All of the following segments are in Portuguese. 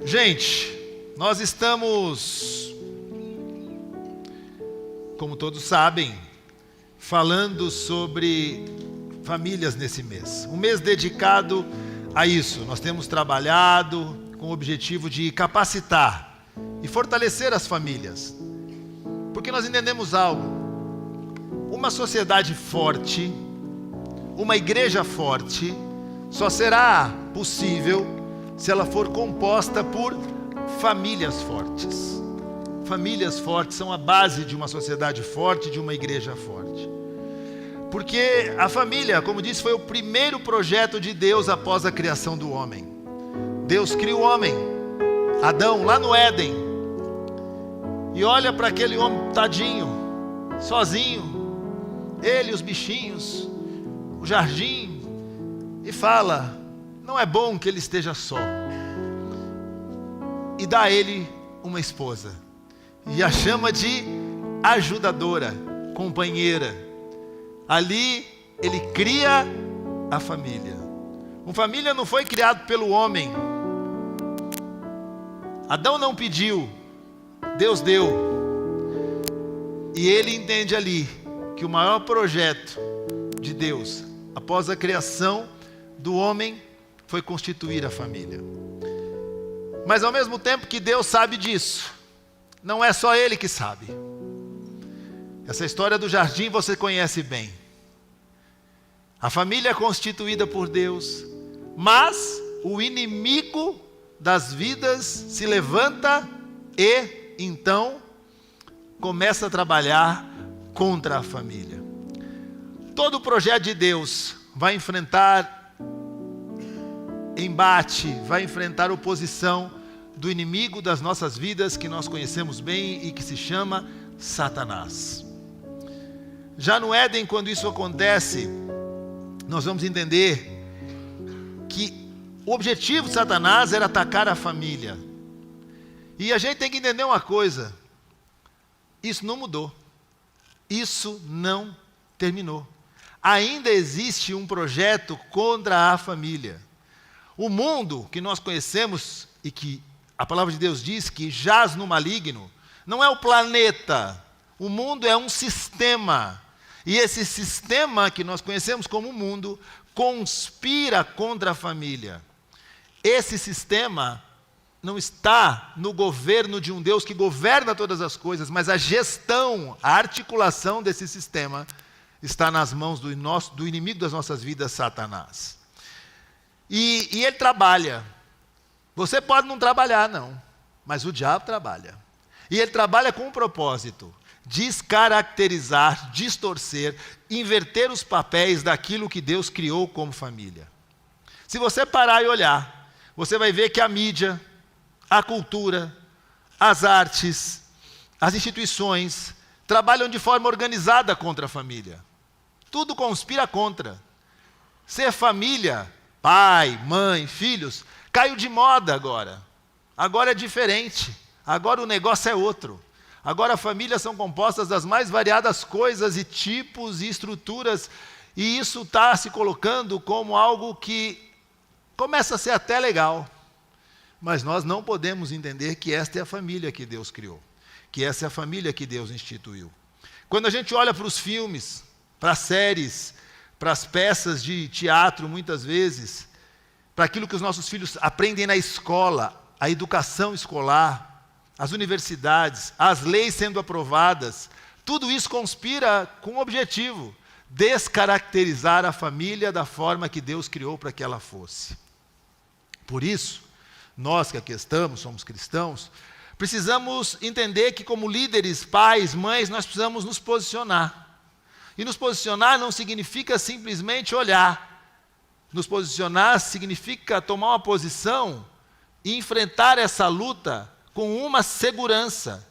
Gente, nós estamos, como todos sabem, falando sobre famílias nesse mês. Um mês dedicado a isso. Nós temos trabalhado com o objetivo de capacitar e fortalecer as famílias. Porque nós entendemos algo. Uma sociedade forte, uma igreja forte, só será possível se ela for composta por famílias fortes. Famílias fortes são a base de uma sociedade forte, de uma igreja forte. Porque a família, como disse, foi o primeiro projeto de Deus após a criação do homem. Deus cria o homem, Adão, lá no Éden. E olha para aquele homem tadinho, sozinho, ele, os bichinhos, o jardim, e fala: não é bom que ele esteja só. E dá a ele uma esposa. E a chama de ajudadora, companheira. Ali ele cria a família. Uma família não foi criada pelo homem. Adão não pediu, Deus deu. E ele entende ali que o maior projeto de Deus, após a criação do homem, foi constituir a família. Mas ao mesmo tempo que Deus sabe disso, não é só Ele que sabe. Essa história do jardim você conhece bem. A família é constituída por Deus, mas o inimigo das vidas se levanta e então começa a trabalhar contra a família. Todo o projeto de Deus vai enfrentar embate, vai enfrentar oposição do inimigo das nossas vidas, que nós conhecemos bem e que se chama Satanás. Já no Éden, quando isso acontece, nós vamos entender que o objetivo de Satanás era atacar a família. E a gente tem que entender uma coisa: isso não mudou, isso não terminou. Ainda existe um projeto contra a família. O mundo que nós conhecemos e que a palavra de Deus diz que jaz no maligno, não é o planeta. O mundo é um sistema. E esse sistema que nós conhecemos como mundo conspira contra a família. Esse sistema não está no governo de um Deus que governa todas as coisas, mas a gestão, a articulação desse sistema está nas mãos do inimigo das nossas vidas, Satanás. E ele trabalha. Você pode não trabalhar, não, mas o diabo trabalha. E ele trabalha com um propósito: descaracterizar, distorcer, inverter os papéis daquilo que Deus criou como família. Se você parar e olhar, você vai ver que a mídia, a cultura, as artes, as instituições trabalham de forma organizada contra a família. Tudo conspira contra. Ser família, pai, mãe, filhos, caiu de moda agora. Agora é diferente. Agora o negócio é outro. Agora famílias são compostas das mais variadas coisas e tipos e estruturas. E isso está se colocando como algo que começa a ser até legal. Mas nós não podemos entender que esta é a família que Deus criou. Que essa é a família que Deus instituiu. Quando a gente olha para os filmes, para as séries, para as peças de teatro, muitas vezes, para aquilo que os nossos filhos aprendem na escola, a educação escolar, as universidades, as leis sendo aprovadas, tudo isso conspira com o objetivo: descaracterizar a família da forma que Deus criou para que ela fosse. Por isso, nós que aqui estamos, somos cristãos, precisamos entender que como líderes, pais, mães, nós precisamos nos posicionar. E nos posicionar não significa simplesmente olhar. Nos posicionar significa tomar uma posição e enfrentar essa luta com uma segurança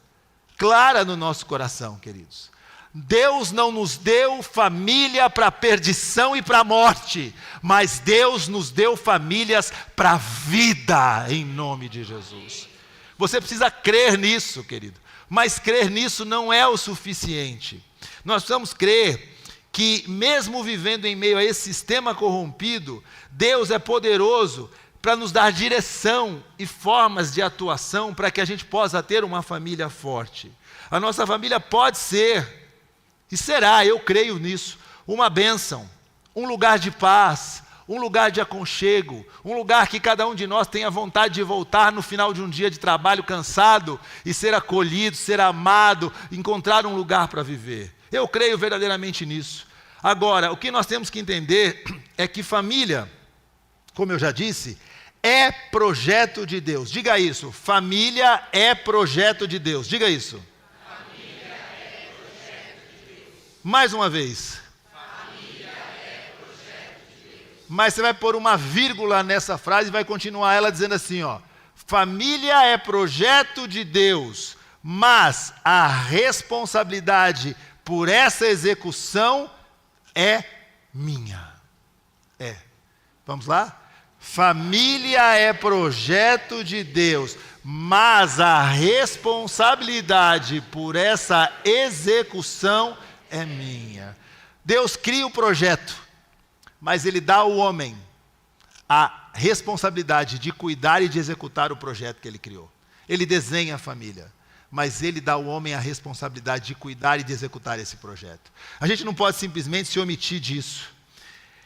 clara no nosso coração, queridos. Deus não nos deu família para perdição e para morte, mas Deus nos deu famílias para vida, em nome de Jesus. Você precisa crer nisso, querido. Mas crer nisso não é o suficiente. Nós precisamos crer que mesmo vivendo em meio a esse sistema corrompido, Deus é poderoso para nos dar direção e formas de atuação para que a gente possa ter uma família forte. A nossa família pode ser, e será, eu creio nisso, uma bênção, um lugar de paz, um lugar de aconchego, um lugar que cada um de nós tenha vontade de voltar no final de um dia de trabalho cansado e ser acolhido, ser amado, encontrar um lugar para viver. Eu creio verdadeiramente nisso. Agora, o que nós temos que entender é que família, como eu já disse, é projeto de Deus. Diga isso, família é projeto de Deus. Diga isso. Família é projeto de Deus. Mais uma vez. Mas você vai pôr uma vírgula nessa frase e vai continuar ela dizendo assim, ó: família é projeto de Deus, mas a responsabilidade por essa execução é minha. Vamos lá? Família é projeto de Deus, mas a responsabilidade por essa execução é minha. Deus cria o projeto, mas Ele dá ao homem a responsabilidade de cuidar e de executar o projeto que Ele criou. Ele desenha a família, mas Ele dá ao homem a responsabilidade de cuidar e de executar esse projeto. A gente não pode simplesmente se omitir disso.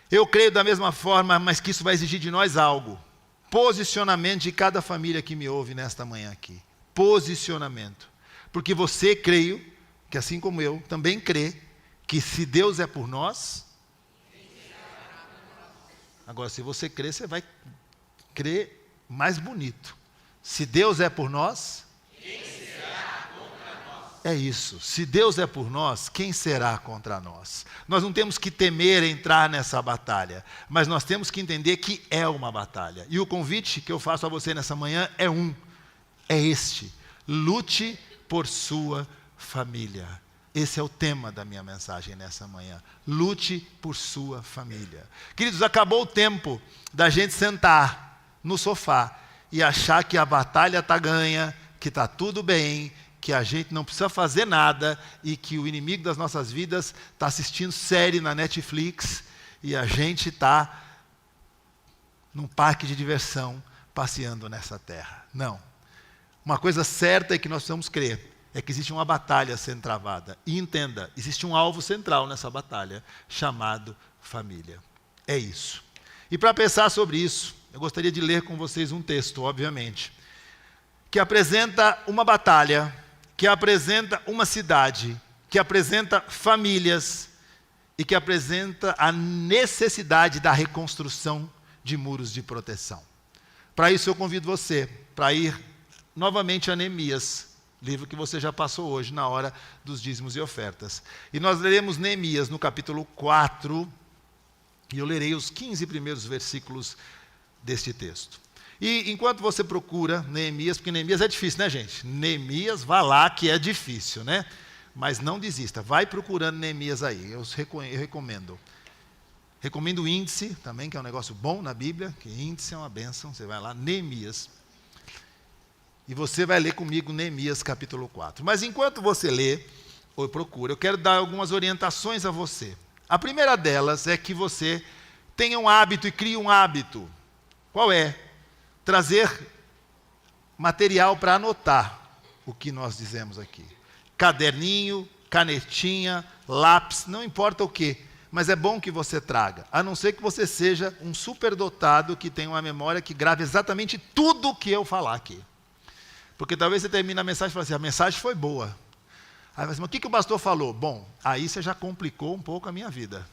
Eu creio da mesma forma, mas que isso vai exigir de nós algo. Posicionamento de cada família que me ouve nesta manhã aqui. Posicionamento. Porque você, creio, que assim como eu, também crê, que se Deus é por nós... Agora, se você crer, você vai crer mais bonito. Se Deus é por nós, quem será contra nós? É isso. Se Deus é por nós, quem será contra nós? Nós não temos que temer entrar nessa batalha, mas nós temos que entender que é uma batalha. E o convite que eu faço a você nessa manhã é este: lute por sua família. Esse é o tema da minha mensagem nessa manhã. Lute por sua família. Queridos, acabou o tempo da gente sentar no sofá e achar que a batalha está ganha, que está tudo bem, que a gente não precisa fazer nada e que o inimigo das nossas vidas está assistindo série na Netflix e a gente está num parque de diversão passeando nessa terra. Não. Uma coisa certa é que nós precisamos crer. É que existe uma batalha sendo travada. E entenda, existe um alvo central nessa batalha, chamado família. É isso. E para pensar sobre isso, eu gostaria de ler com vocês um texto, obviamente, que apresenta uma batalha, que apresenta uma cidade, que apresenta famílias e que apresenta a necessidade da reconstrução de muros de proteção. Para isso eu convido você para ir novamente a Neemias, livro que você já passou hoje na hora dos dízimos e ofertas. E nós leremos Neemias no capítulo 4, e eu lerei os 15 primeiros versículos deste texto. E enquanto você procura Neemias, porque Neemias é difícil, né, gente? Neemias, vá lá que é difícil, né? Mas não desista, vai procurando Neemias aí, eu recomendo. Recomendo o índice também, que é um negócio bom na Bíblia, que índice é uma bênção, você vai lá, Neemias. E você vai ler comigo Neemias capítulo 4. Mas enquanto você lê ou procura, eu quero dar algumas orientações a você. A primeira delas é que você tenha um hábito e crie um hábito. Qual é? Trazer material para anotar o que nós dizemos aqui. Caderninho, canetinha, lápis, não importa o quê. Mas é bom que você traga, a não ser que você seja um superdotado que tenha uma memória que grave exatamente tudo o que eu falar aqui. Porque talvez você termine a mensagem e fale assim, a mensagem foi boa. Aí você fala assim, mas o que o pastor falou? Bom, aí você já complicou um pouco a minha vida.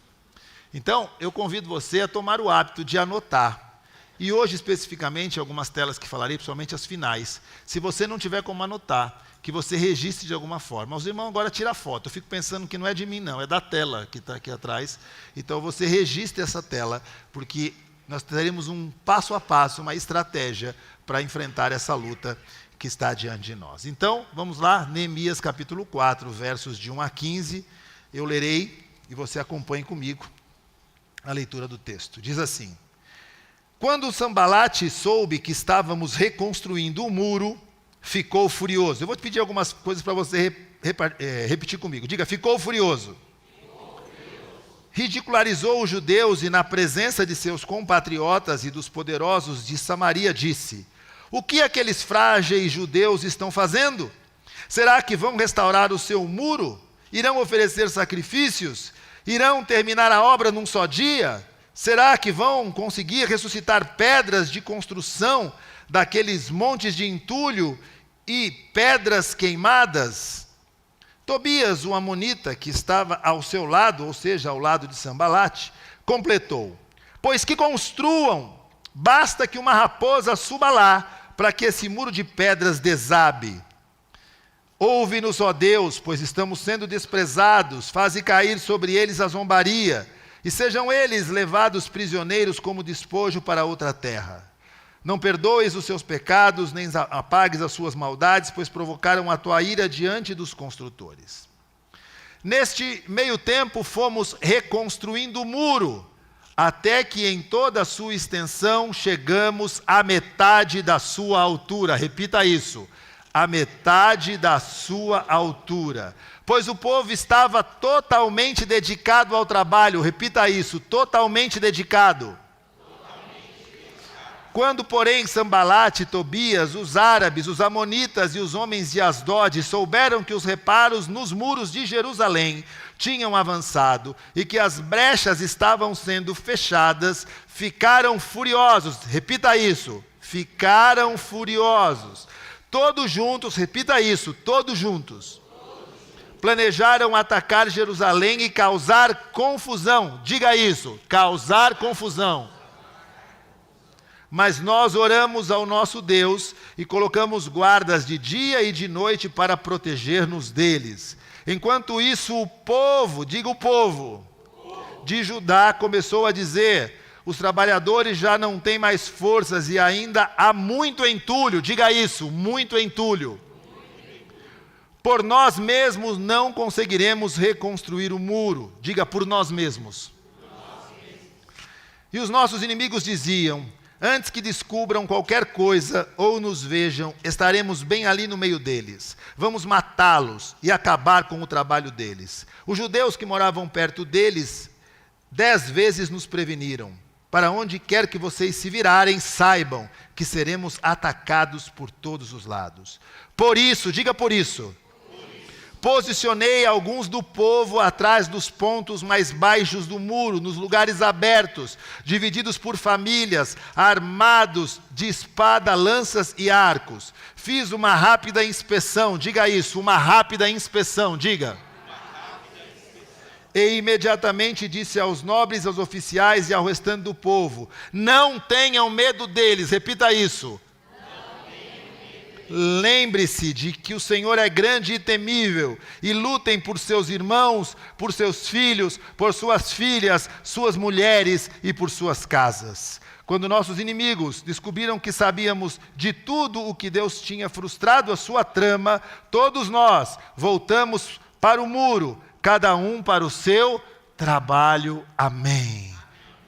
Então, eu convido você a tomar o hábito de anotar. E hoje, especificamente, algumas telas que falarei, principalmente as finais. Se você não tiver como anotar, que você registre de alguma forma. Os irmãos agora tiram foto. Eu fico pensando que não é de mim, não. É da tela que está aqui atrás. Então, você registre essa tela, porque nós teremos um passo a passo, uma estratégia para enfrentar essa luta que está diante de nós. Então, vamos lá, Neemias capítulo 4, versos de 1 a 15. Eu lerei e você acompanhe comigo a leitura do texto. Diz assim: quando Sambalate soube que estávamos reconstruindo o muro, ficou furioso. Eu vou te pedir algumas coisas para você repetir comigo. Diga, ficou furioso. ridicularizou os judeus e, na presença de seus compatriotas e dos poderosos de Samaria, disse: o que aqueles frágeis judeus estão fazendo? Será que vão restaurar o seu muro? Irão oferecer sacrifícios? Irão terminar a obra num só dia? Será que vão conseguir ressuscitar pedras de construção daqueles montes de entulho e pedras queimadas? Tobias, o amonita, que estava ao seu lado, ou seja, ao lado de Sambalate, completou: pois que construam, basta que uma raposa suba lá, para que esse muro de pedras desabe. Ouve-nos, ó Deus, pois estamos sendo desprezados, faze cair sobre eles a zombaria, e sejam eles levados prisioneiros como despojo para outra terra. Não perdoes os seus pecados, nem apagues as suas maldades, pois provocaram a tua ira diante dos construtores. Neste meio tempo fomos reconstruindo o muro, até que em toda a sua extensão chegamos à metade da sua altura. Repita isso: a metade da sua altura. Pois o povo estava totalmente dedicado ao trabalho. Repita isso: totalmente dedicado. Quando, porém, Sambalate e Tobias, os árabes, os amonitas e os homens de Asdod souberam que os reparos nos muros de Jerusalém tinham avançado e que as brechas estavam sendo fechadas, ficaram furiosos. Repita isso: ficaram furiosos. Todos juntos, repita isso, todos juntos, planejaram atacar Jerusalém e causar confusão. Diga isso: causar confusão. Mas nós oramos ao nosso Deus e colocamos guardas de dia e de noite para proteger-nos deles. Enquanto isso, o povo, diga o povo, de Judá começou a dizer: os trabalhadores já não têm mais forças e ainda há muito entulho. Diga isso: muito entulho. Por nós mesmos não conseguiremos reconstruir o muro. Diga: por nós mesmos. E os nossos inimigos diziam: antes que descubram qualquer coisa ou nos vejam, estaremos bem ali no meio deles. Vamos matá-los e acabar com o trabalho deles. Os judeus que moravam perto deles 10 vezes nos preveniram: para onde quer que vocês se virarem, saibam que seremos atacados por todos os lados. Por isso, diga por isso, posicionei alguns do povo atrás dos pontos mais baixos do muro, nos lugares abertos, divididos por famílias, armados de espada, lanças e arcos. Fiz uma rápida inspeção, diga isso, uma rápida inspeção, diga. E imediatamente disse aos nobres, aos oficiais e ao restante do povo: não tenham medo deles. Repita isso: lembre-se de que o Senhor é grande e temível, e lutem por seus irmãos, por seus filhos, por suas filhas, suas mulheres e por suas casas. Quando nossos inimigos descobriram que sabíamos de tudo o que Deus tinha frustrado a sua trama, todos nós voltamos para o muro, cada um para o seu trabalho. Amém.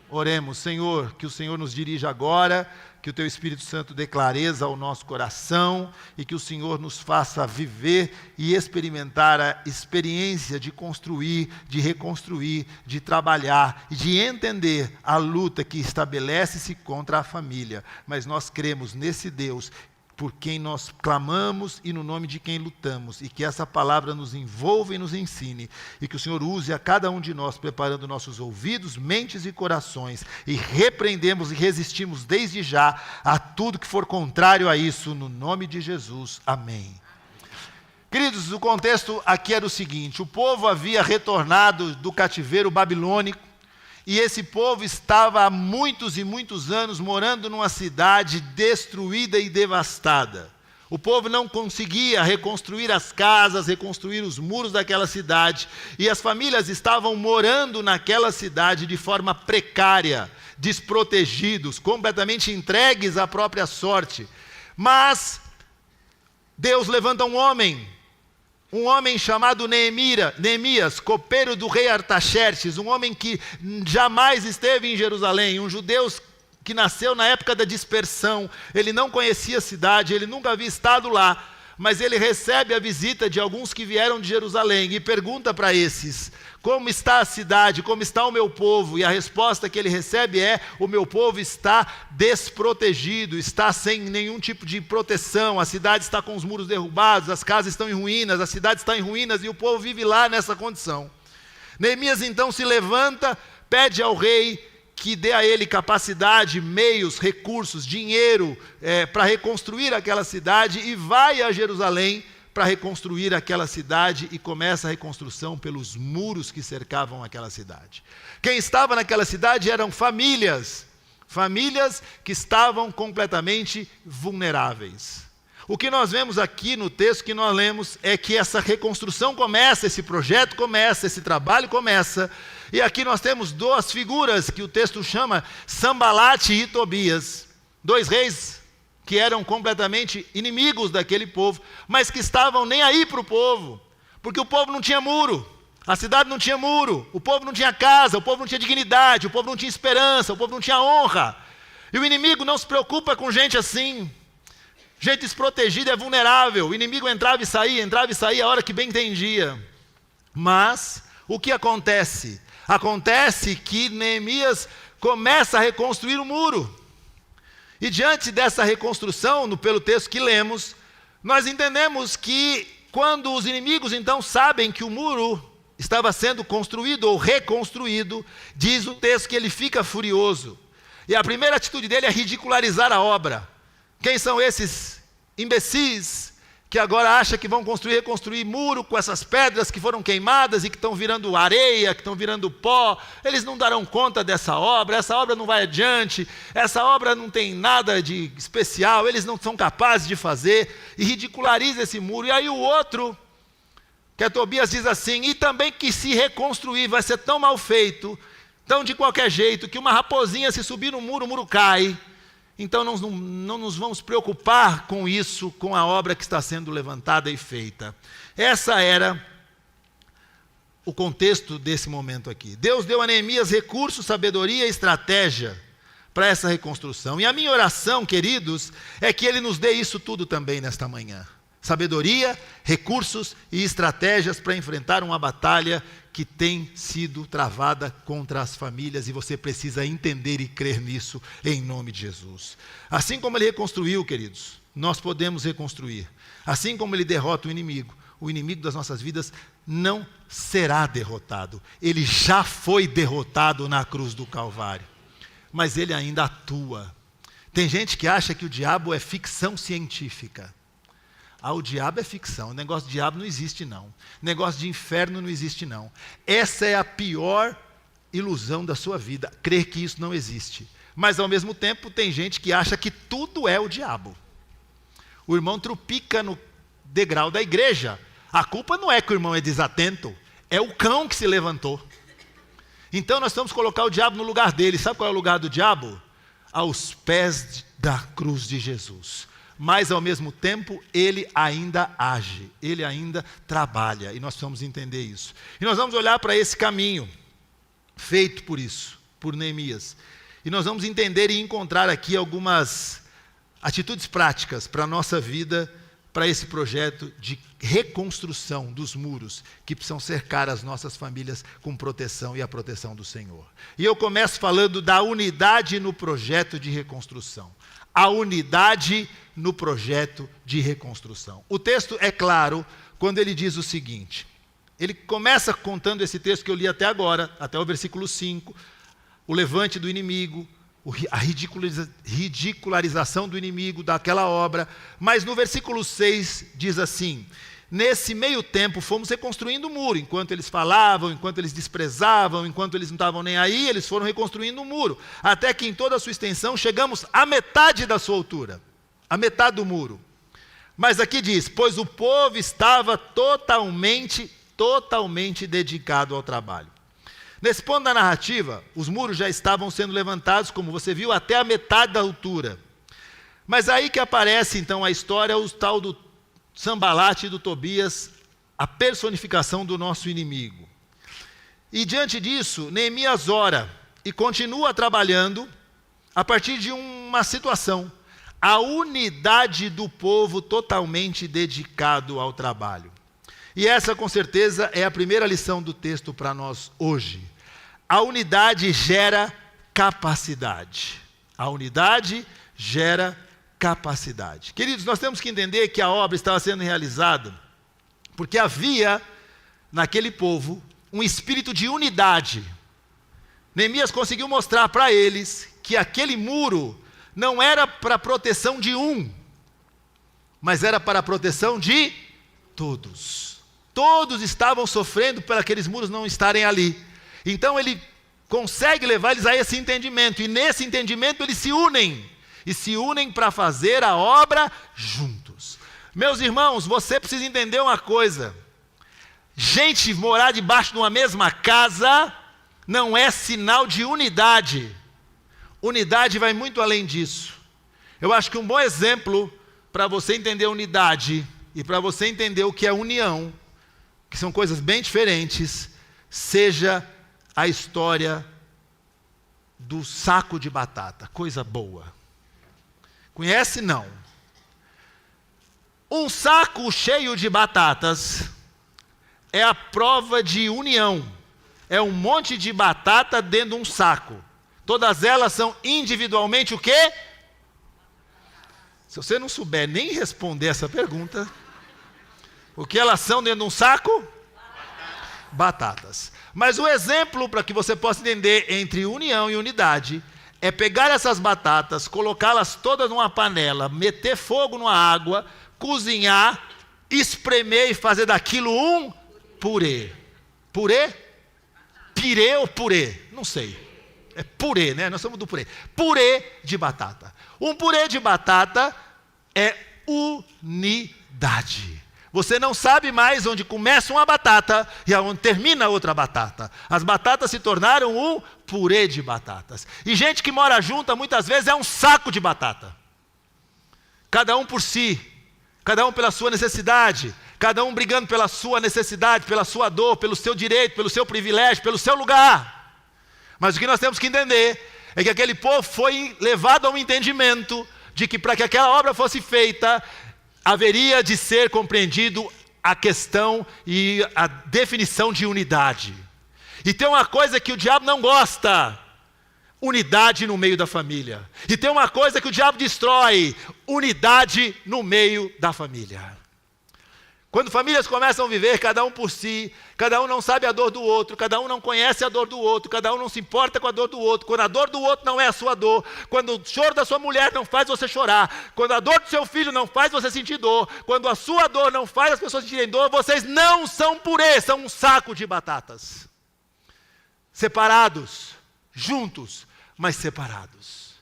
Oremos. Senhor, que o Senhor nos dirija agora, que o Teu Espírito Santo dê clareza ao nosso coração e que o Senhor nos faça viver e experimentar a experiência de construir, de reconstruir, de trabalhar e de entender a luta que estabelece-se contra a família. Mas nós cremos nesse Deus por quem nós clamamos e no nome de quem lutamos, e que essa palavra nos envolva e nos ensine, e que o Senhor use a cada um de nós, preparando nossos ouvidos, mentes e corações, e repreendemos e resistimos desde já a tudo que for contrário a isso, no nome de Jesus. Amém. Queridos, o contexto aqui era o seguinte: o povo havia retornado do cativeiro babilônico, e esse povo estava há muitos e muitos anos morando numa cidade destruída e devastada. O povo não conseguia reconstruir as casas, reconstruir os muros daquela cidade, e as famílias estavam morando naquela cidade de forma precária, desprotegidos, completamente entregues à própria sorte. Mas Deus levanta um homem chamado Neemias, copeiro do rei Artaxerxes, um homem que jamais esteve em Jerusalém, um judeu que nasceu na época da dispersão. Ele não conhecia a cidade, ele nunca havia estado lá, mas ele recebe a visita de alguns que vieram de Jerusalém e pergunta para esses: como está a cidade, como está o meu povo? E a resposta que ele recebe é: o meu povo está desprotegido, está sem nenhum tipo de proteção, a cidade está com os muros derrubados, as casas estão em ruínas, a cidade está em ruínas e o povo vive lá nessa condição. Neemias então se levanta, pede ao rei que dê a ele capacidade, meios, recursos, dinheiro para reconstruir aquela cidade, e vai a Jerusalém para reconstruir aquela cidade, e começa a reconstrução pelos muros que cercavam aquela cidade. Quem estava naquela cidade eram famílias que estavam completamente vulneráveis. O que nós vemos aqui no texto que nós lemos é que essa reconstrução começa, esse projeto começa, esse trabalho começa, e aqui nós temos duas figuras que o texto chama Sambalate e Tobias, dois reis que eram completamente inimigos daquele povo, mas que estavam nem aí para o povo, porque o povo não tinha muro, a cidade não tinha muro, o povo não tinha casa, o povo não tinha dignidade, o povo não tinha esperança, o povo não tinha honra, e o inimigo não se preocupa com gente assim. Gente desprotegida é vulnerável, o inimigo entrava e saía a hora que bem entendia. Mas o que acontece? Acontece que Neemias começa a reconstruir o muro. E diante dessa reconstrução, pelo texto que lemos, nós entendemos que quando os inimigos então sabem que o muro estava sendo construído ou reconstruído, diz o texto que ele fica furioso. E a primeira atitude dele é ridicularizar a obra. Quem são esses imbecis que agora acham que vão reconstruir muro com essas pedras que foram queimadas e que estão virando areia, que estão virando pó? Eles não darão conta dessa obra, essa obra não vai adiante, essa obra não tem nada de especial, eles não são capazes de fazer, e ridiculariza esse muro. E aí o outro, que é Tobias, diz assim: e também que se reconstruir vai ser tão mal feito, tão de qualquer jeito, que uma raposinha se subir no muro, o muro cai. Então não nos vamos preocupar com isso, com a obra que está sendo levantada e feita. Essa era o contexto desse momento aqui. Deus deu a Neemias recursos, sabedoria e estratégia para essa reconstrução. E a minha oração, queridos, é que Ele nos dê isso tudo também nesta manhã. Sabedoria, recursos e estratégias para enfrentar uma batalha que tem sido travada contra as famílias, e você precisa entender e crer nisso em nome de Jesus. Assim como Ele reconstruiu, queridos, nós podemos reconstruir. Assim como Ele derrota o inimigo das nossas vidas não será derrotado. Ele já foi derrotado na cruz do Calvário, mas Ele ainda atua. Tem gente que acha que o diabo é ficção científica. O diabo é ficção, o negócio de diabo não existe não, o negócio de inferno não existe não. Essa é a pior ilusão da sua vida, crer que isso não existe. Mas ao mesmo tempo tem gente que acha que tudo é o diabo. O irmão trupica no degrau da igreja, a culpa não é que o irmão é desatento, é o cão que se levantou. Então nós vamos colocar o diabo no lugar dele. Sabe qual é o lugar do diabo? Aos pés da cruz de Jesus. Mas ao mesmo tempo ele ainda age, ele ainda trabalha, e nós precisamos entender isso. E nós vamos olhar para esse caminho feito por Neemias, e nós vamos entender e encontrar aqui algumas atitudes práticas para a nossa vida, para esse projeto de reconstrução dos muros que precisam cercar as nossas famílias com proteção e a proteção do Senhor. E eu começo falando da unidade no projeto de reconstrução. A unidade no projeto de reconstrução. O texto é claro quando ele diz o seguinte. Ele começa contando esse texto que eu li até agora, até o versículo 5, o levante do inimigo, a ridicularização do inimigo daquela obra, mas no versículo 6 diz assim: nesse meio tempo fomos reconstruindo o muro, enquanto eles falavam, enquanto eles desprezavam, enquanto eles não estavam nem aí, eles foram reconstruindo o muro, até que em toda a sua extensão chegamos à metade da sua altura, a metade do muro. Mas aqui diz, pois o povo estava totalmente dedicado ao trabalho. Nesse ponto da narrativa, os muros já estavam sendo levantados, como você viu, até a metade da altura. Mas aí que aparece então a história, o tal do Sambalate e do Tobias, a personificação do nosso inimigo. E diante disso, Neemias ora e continua trabalhando a partir de uma situação. a unidade do povo totalmente dedicado ao trabalho. E essa, com certeza, é a primeira lição do texto para nós hoje. A unidade gera capacidade. A unidade gera capacidade. Queridos, nós temos que entender que a obra estava sendo realizada porque havia naquele povo um espírito de unidade. Neemias conseguiu mostrar para eles que aquele muro não era para a proteção de um, mas era para a proteção de todos. Todos estavam sofrendo por aqueles muros não estarem ali. Então ele consegue levar eles a esse entendimento, e nesse entendimento eles se unem, e se unem para fazer a obra juntos. Meus irmãos, você precisa entender uma coisa: gente morar debaixo de uma mesma casa não é sinal de unidade. Unidade vai muito além disso. Eu acho que um bom exemplo para você entender unidade e para você entender o que é união, que são coisas bem diferentes, seja a história do saco de batata. Coisa boa. Conhece? Não. Um saco cheio de batatas é a prova de união. É um monte de batata dentro de um saco. Todas elas são individualmente o quê? Se você não souber nem responder essa pergunta, o que elas são dentro de um saco? Batatas. Mas o exemplo para que você possa entender entre união e unidade é pegar essas batatas, colocá-las todas numa panela, meter fogo numa água, cozinhar, espremer e fazer daquilo um purê. Purê? Pirê ou purê? Não sei. É purê, né? Nós somos do purê. Purê de batata. Um purê de batata é unidade. Você não sabe mais onde começa uma batata e aonde termina outra batata. As batatas se tornaram um purê de batatas. E gente que mora junta muitas vezes é um saco de batata. Cada um por si, cada um pela sua necessidade, cada um brigando pela sua necessidade, pela sua dor, pelo seu direito, pelo seu privilégio, pelo seu lugar. Mas o que nós temos que entender é que aquele povo foi levado a um entendimento de que para que aquela obra fosse feita, haveria de ser compreendido a questão e a definição de unidade. E tem uma coisa que o diabo não gosta: unidade no meio da família. E tem uma coisa que o diabo destrói: unidade no meio da família. Quando famílias começam a viver cada um por si, cada um não sabe a dor do outro, cada um não conhece a dor do outro, cada um não se importa com a dor do outro, quando a dor do outro não é a sua dor, quando o choro da sua mulher não faz você chorar, quando a dor do seu filho não faz você sentir dor, quando a sua dor não faz as pessoas sentirem dor, vocês não são purê, são um saco de batatas. Separados, juntos, mas separados.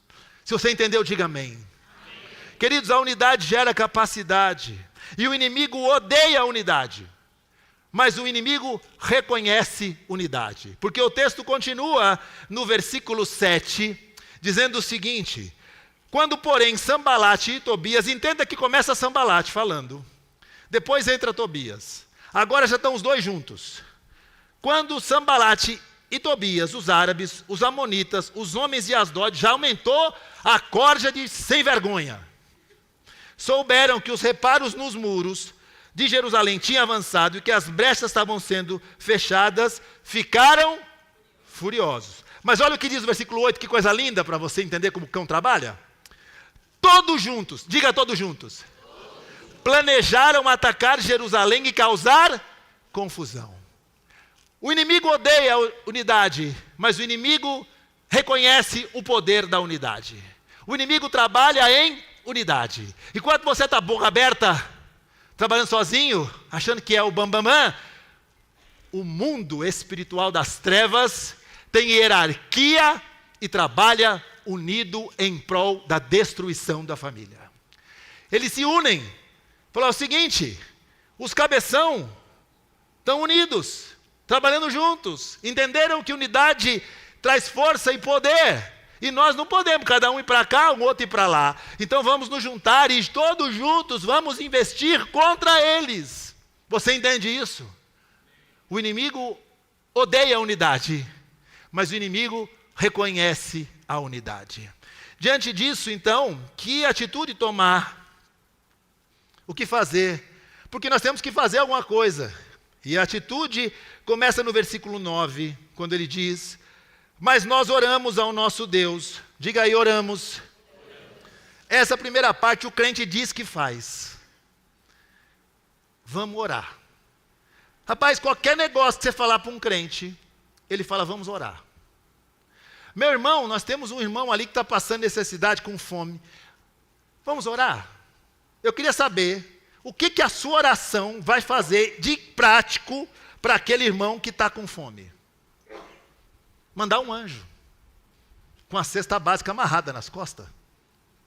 Se você entendeu, diga amém. Amém. Queridos, a unidade gera capacidade. E o inimigo odeia a unidade, mas o inimigo reconhece unidade. Porque o texto continua no versículo 7, dizendo o seguinte: quando, porém, Sambalate e Tobias, entenda que começa Sambalate falando, depois entra Tobias, agora já estão os dois juntos. Quando Sambalate e Tobias, os árabes, os amonitas, os homens de Asdod, já aumentou a corja de sem vergonha, souberam que os reparos nos muros de Jerusalém tinham avançado e que as brechas estavam sendo fechadas, ficaram furiosos. Mas olha o que diz o versículo 8, que coisa linda para você entender como o cão trabalha. Todos juntos, diga todos juntos, planejaram atacar Jerusalém e causar confusão. O inimigo odeia a unidade, mas o inimigo reconhece o poder da unidade. O inimigo trabalha em unidade. Enquanto você está boca aberta, trabalhando sozinho, achando que é o bambamã, o mundo espiritual das trevas tem hierarquia e trabalha unido em prol da destruição da família. Eles se unem. Falar o seguinte: os cabeção estão unidos, trabalhando juntos, entenderam que unidade traz força e poder. E nós não podemos cada um ir para cá, um outro ir para lá. Então vamos nos juntar e todos juntos vamos investir contra eles. Você entende isso? O inimigo odeia a unidade, mas o inimigo reconhece a unidade. Diante disso, então, que atitude tomar? O que fazer? Porque nós temos que fazer alguma coisa. E a atitude começa no versículo 9, quando ele diz: mas nós oramos ao nosso Deus. Diga aí, oramos. Essa primeira parte o crente diz que faz. Vamos orar. Rapaz, qualquer negócio que você falar para um crente, ele fala, vamos orar. Meu irmão, nós temos um irmão ali que está passando necessidade, com fome. Vamos orar? Eu queria saber, o que a sua oração vai fazer de prático para aquele irmão que está com fome? Mandar um anjo, com a cesta básica amarrada nas costas.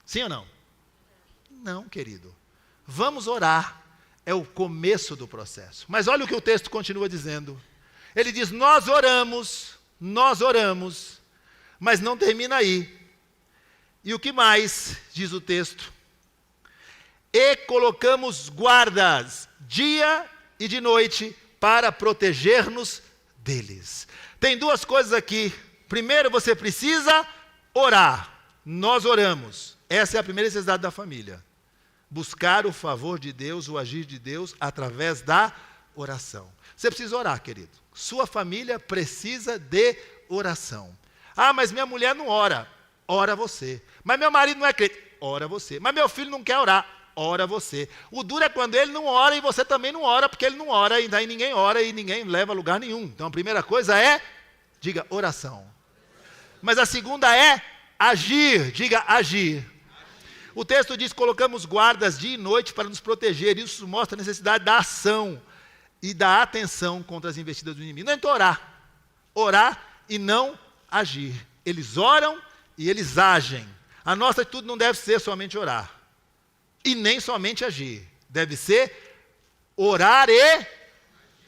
Sim ou não? Não, querido. Vamos orar. É o começo do processo. Mas olha o que o texto continua dizendo. Ele diz, nós oramos, mas não termina aí. E o que mais diz o texto? E colocamos guardas, dia e de noite, para proteger-nos deles. Tem duas coisas aqui. Primeiro, você precisa orar. Nós oramos. Essa é a primeira necessidade da família. Buscar o favor de Deus, o agir de Deus, através da oração. Você precisa orar, querido. Sua família precisa de oração. Ah, mas minha mulher não ora. Ora você. Mas meu marido não é crente. Ora você. Mas meu filho não quer orar. Ora você. O duro é quando ele não ora e você também não ora, porque ele não ora, e daí ninguém ora e ninguém leva a lugar nenhum. Então a primeira coisa é, diga, oração. Mas a segunda é agir. Diga, agir. O texto diz, colocamos guardas dia e noite para nos proteger. Isso mostra a necessidade da ação e da atenção contra as investidas do inimigo. Não é então orar. Orar e não agir. Eles oram e eles agem. A nossa atitude não deve ser somente orar. E nem somente agir. Deve ser orar e...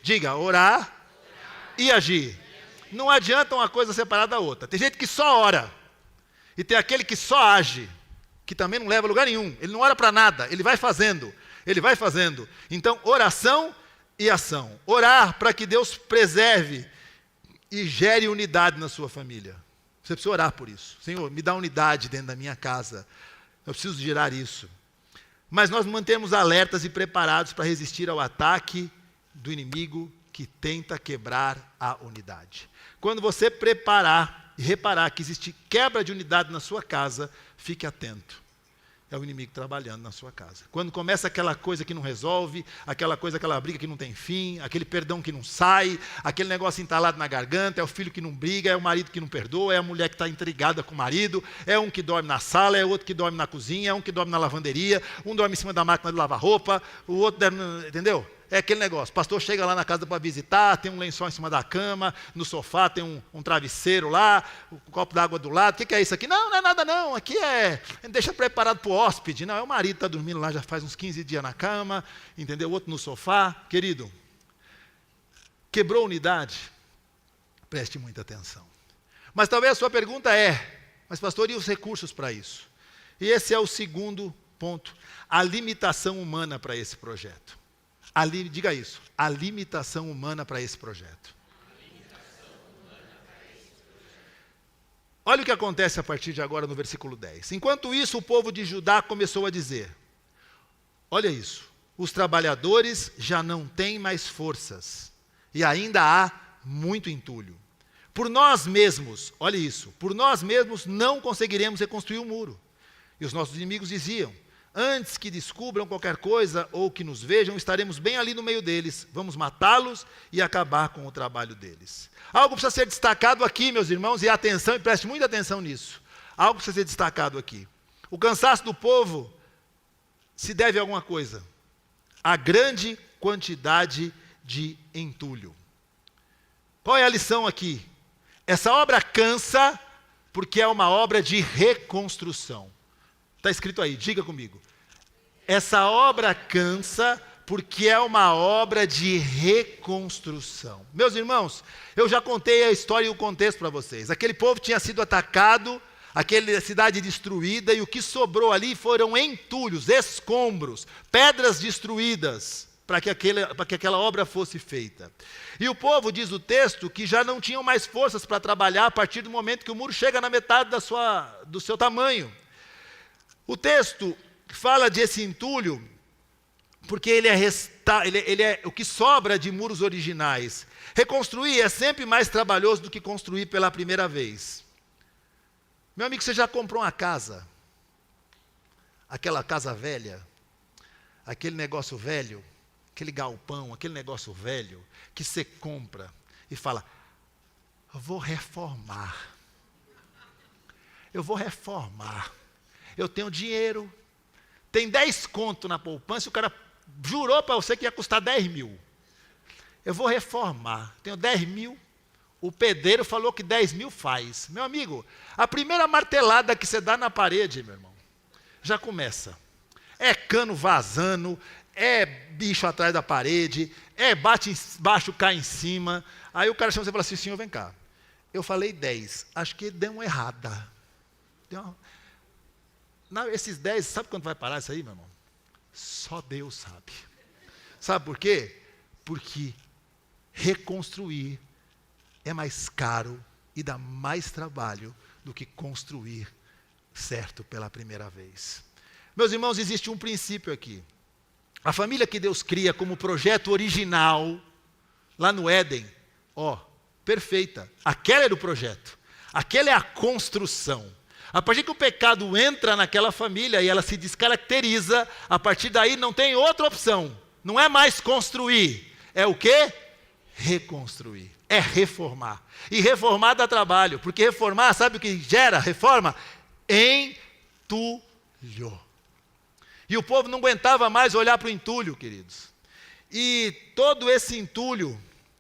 Diga, orar e agir. Não adianta uma coisa separada da outra. Tem gente que só ora. E tem aquele que só age. Que também não leva a lugar nenhum. Ele não ora para nada, ele vai fazendo. Ele vai fazendo. Então, oração e ação. Orar para que Deus preserve e gere unidade na sua família. Você precisa orar por isso. Senhor, me dá unidade dentro da minha casa. Eu preciso gerar isso. Mas nós mantemos alertas e preparados para resistir ao ataque do inimigo que tenta quebrar a unidade. Quando você preparar e reparar que existe quebra de unidade na sua casa, fique atento. É o inimigo trabalhando na sua casa. Quando começa aquela coisa que não resolve, aquela briga que não tem fim, aquele perdão que não sai, aquele negócio entalado na garganta, é o filho que não briga, é o marido que não perdoa, é a mulher que está intrigada com o marido, é um que dorme na sala, é outro que dorme na cozinha, é um que dorme na lavanderia, um dorme em cima da máquina de lavar roupa, o outro dorme, entendeu? É aquele negócio, o pastor chega lá na casa para visitar, tem um lençol em cima da cama, no sofá tem um travesseiro lá, um copo d'água do lado, o que é isso aqui? Não, não é nada não, aqui deixa preparado para o hóspede, não, é o marido que está dormindo lá já faz uns 15 dias na cama, entendeu? O outro no sofá, querido, quebrou a unidade? Preste muita atenção. Mas talvez a sua pergunta mas pastor, e os recursos para isso? E esse é o segundo ponto, a limitação humana para esse projeto. Diga isso, a limitação humana para esse projeto. Olha o que acontece a partir de agora no versículo 10. Enquanto isso, o povo de Judá começou a dizer, olha isso, os trabalhadores já não têm mais forças, e ainda há muito entulho. Por nós mesmos, olha isso, por nós mesmos não conseguiremos reconstruir o muro. E os nossos inimigos diziam, antes que descubram qualquer coisa ou que nos vejam, estaremos bem ali no meio deles. Vamos matá-los e acabar com o trabalho deles. Algo precisa ser destacado aqui, meus irmãos, e atenção, e preste muita atenção nisso. Algo precisa ser destacado aqui. O cansaço do povo se deve a alguma coisa. A grande quantidade de entulho. Qual é a lição aqui? Essa obra cansa porque é uma obra de reconstrução. Está escrito aí, diga comigo. Essa obra cansa porque é uma obra de reconstrução. Meus irmãos, eu já contei a história e o contexto para vocês. Aquele povo tinha sido atacado, aquela cidade destruída, e o que sobrou ali foram entulhos, escombros, pedras destruídas. para que aquela obra fosse feita. E o povo, diz o texto, que já não tinham mais forças para trabalhar a partir do momento que o muro chega na metade do seu tamanho. O texto fala de esse entulho porque ele é o que sobra de muros originais. Reconstruir é sempre mais trabalhoso do que construir pela primeira vez. Meu amigo, você já comprou uma casa? Aquela casa velha? Aquele negócio velho? Aquele galpão, aquele negócio velho que você compra e fala, vou reformar. Eu vou reformar. Eu tenho dinheiro. Tem 10 conto na poupança, o cara jurou para você que ia custar 10 mil. Eu vou reformar. Tenho 10 mil. O pedreiro falou que 10 mil faz. Meu amigo, a primeira martelada que você dá na parede, meu irmão, já começa. É cano vazando, é bicho atrás da parede, é bate embaixo, cai em cima. Aí o cara chama você e fala assim, senhor, vem cá. Eu falei 10, acho que deu uma errada. Não, esses 10, sabe quando vai parar isso aí, meu irmão? Só Deus sabe. Sabe por quê? Porque reconstruir é mais caro e dá mais trabalho do que construir certo pela primeira vez. Meus irmãos, existe um princípio aqui. A família que Deus cria como projeto original, lá no Éden, perfeita. Aquela era o projeto. Aquela é a construção. A partir que o pecado entra naquela família e ela se descaracteriza, a partir daí não tem outra opção. Não é mais construir. É o quê? Reconstruir. É reformar. E reformar dá trabalho. Porque reformar, sabe o que gera reforma? Entulho. E o povo não aguentava mais olhar para o entulho, queridos. E todo esse entulho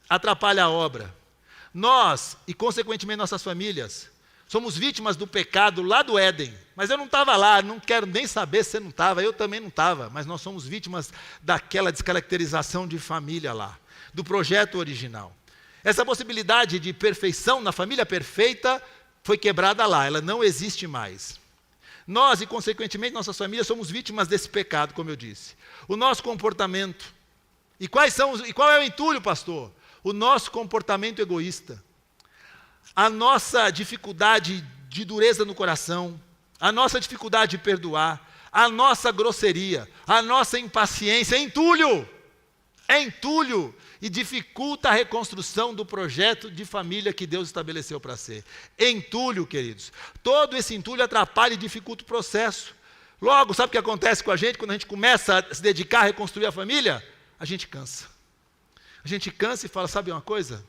atrapalha a obra. Nós, e consequentemente nossas famílias, somos vítimas do pecado lá do Éden. Mas eu não estava lá, não quero nem saber se você não estava, eu também não estava. Mas nós somos vítimas daquela descaracterização de família lá, do projeto original. Essa possibilidade de perfeição na família perfeita foi quebrada lá, ela não existe mais. Nós, e consequentemente nossas famílias, somos vítimas desse pecado, como eu disse. O nosso comportamento. E qual é o entulho, pastor? O nosso comportamento egoísta. A nossa dificuldade de dureza no coração. A nossa dificuldade de perdoar. A nossa grosseria. A nossa impaciência. É entulho. É entulho. E dificulta a reconstrução do projeto de família que Deus estabeleceu para ser. Entulho, queridos. Todo esse entulho atrapalha e dificulta o processo. Logo, sabe o que acontece com a gente quando a gente começa a se dedicar a reconstruir a família? A gente cansa. A gente cansa e fala, sabe uma coisa?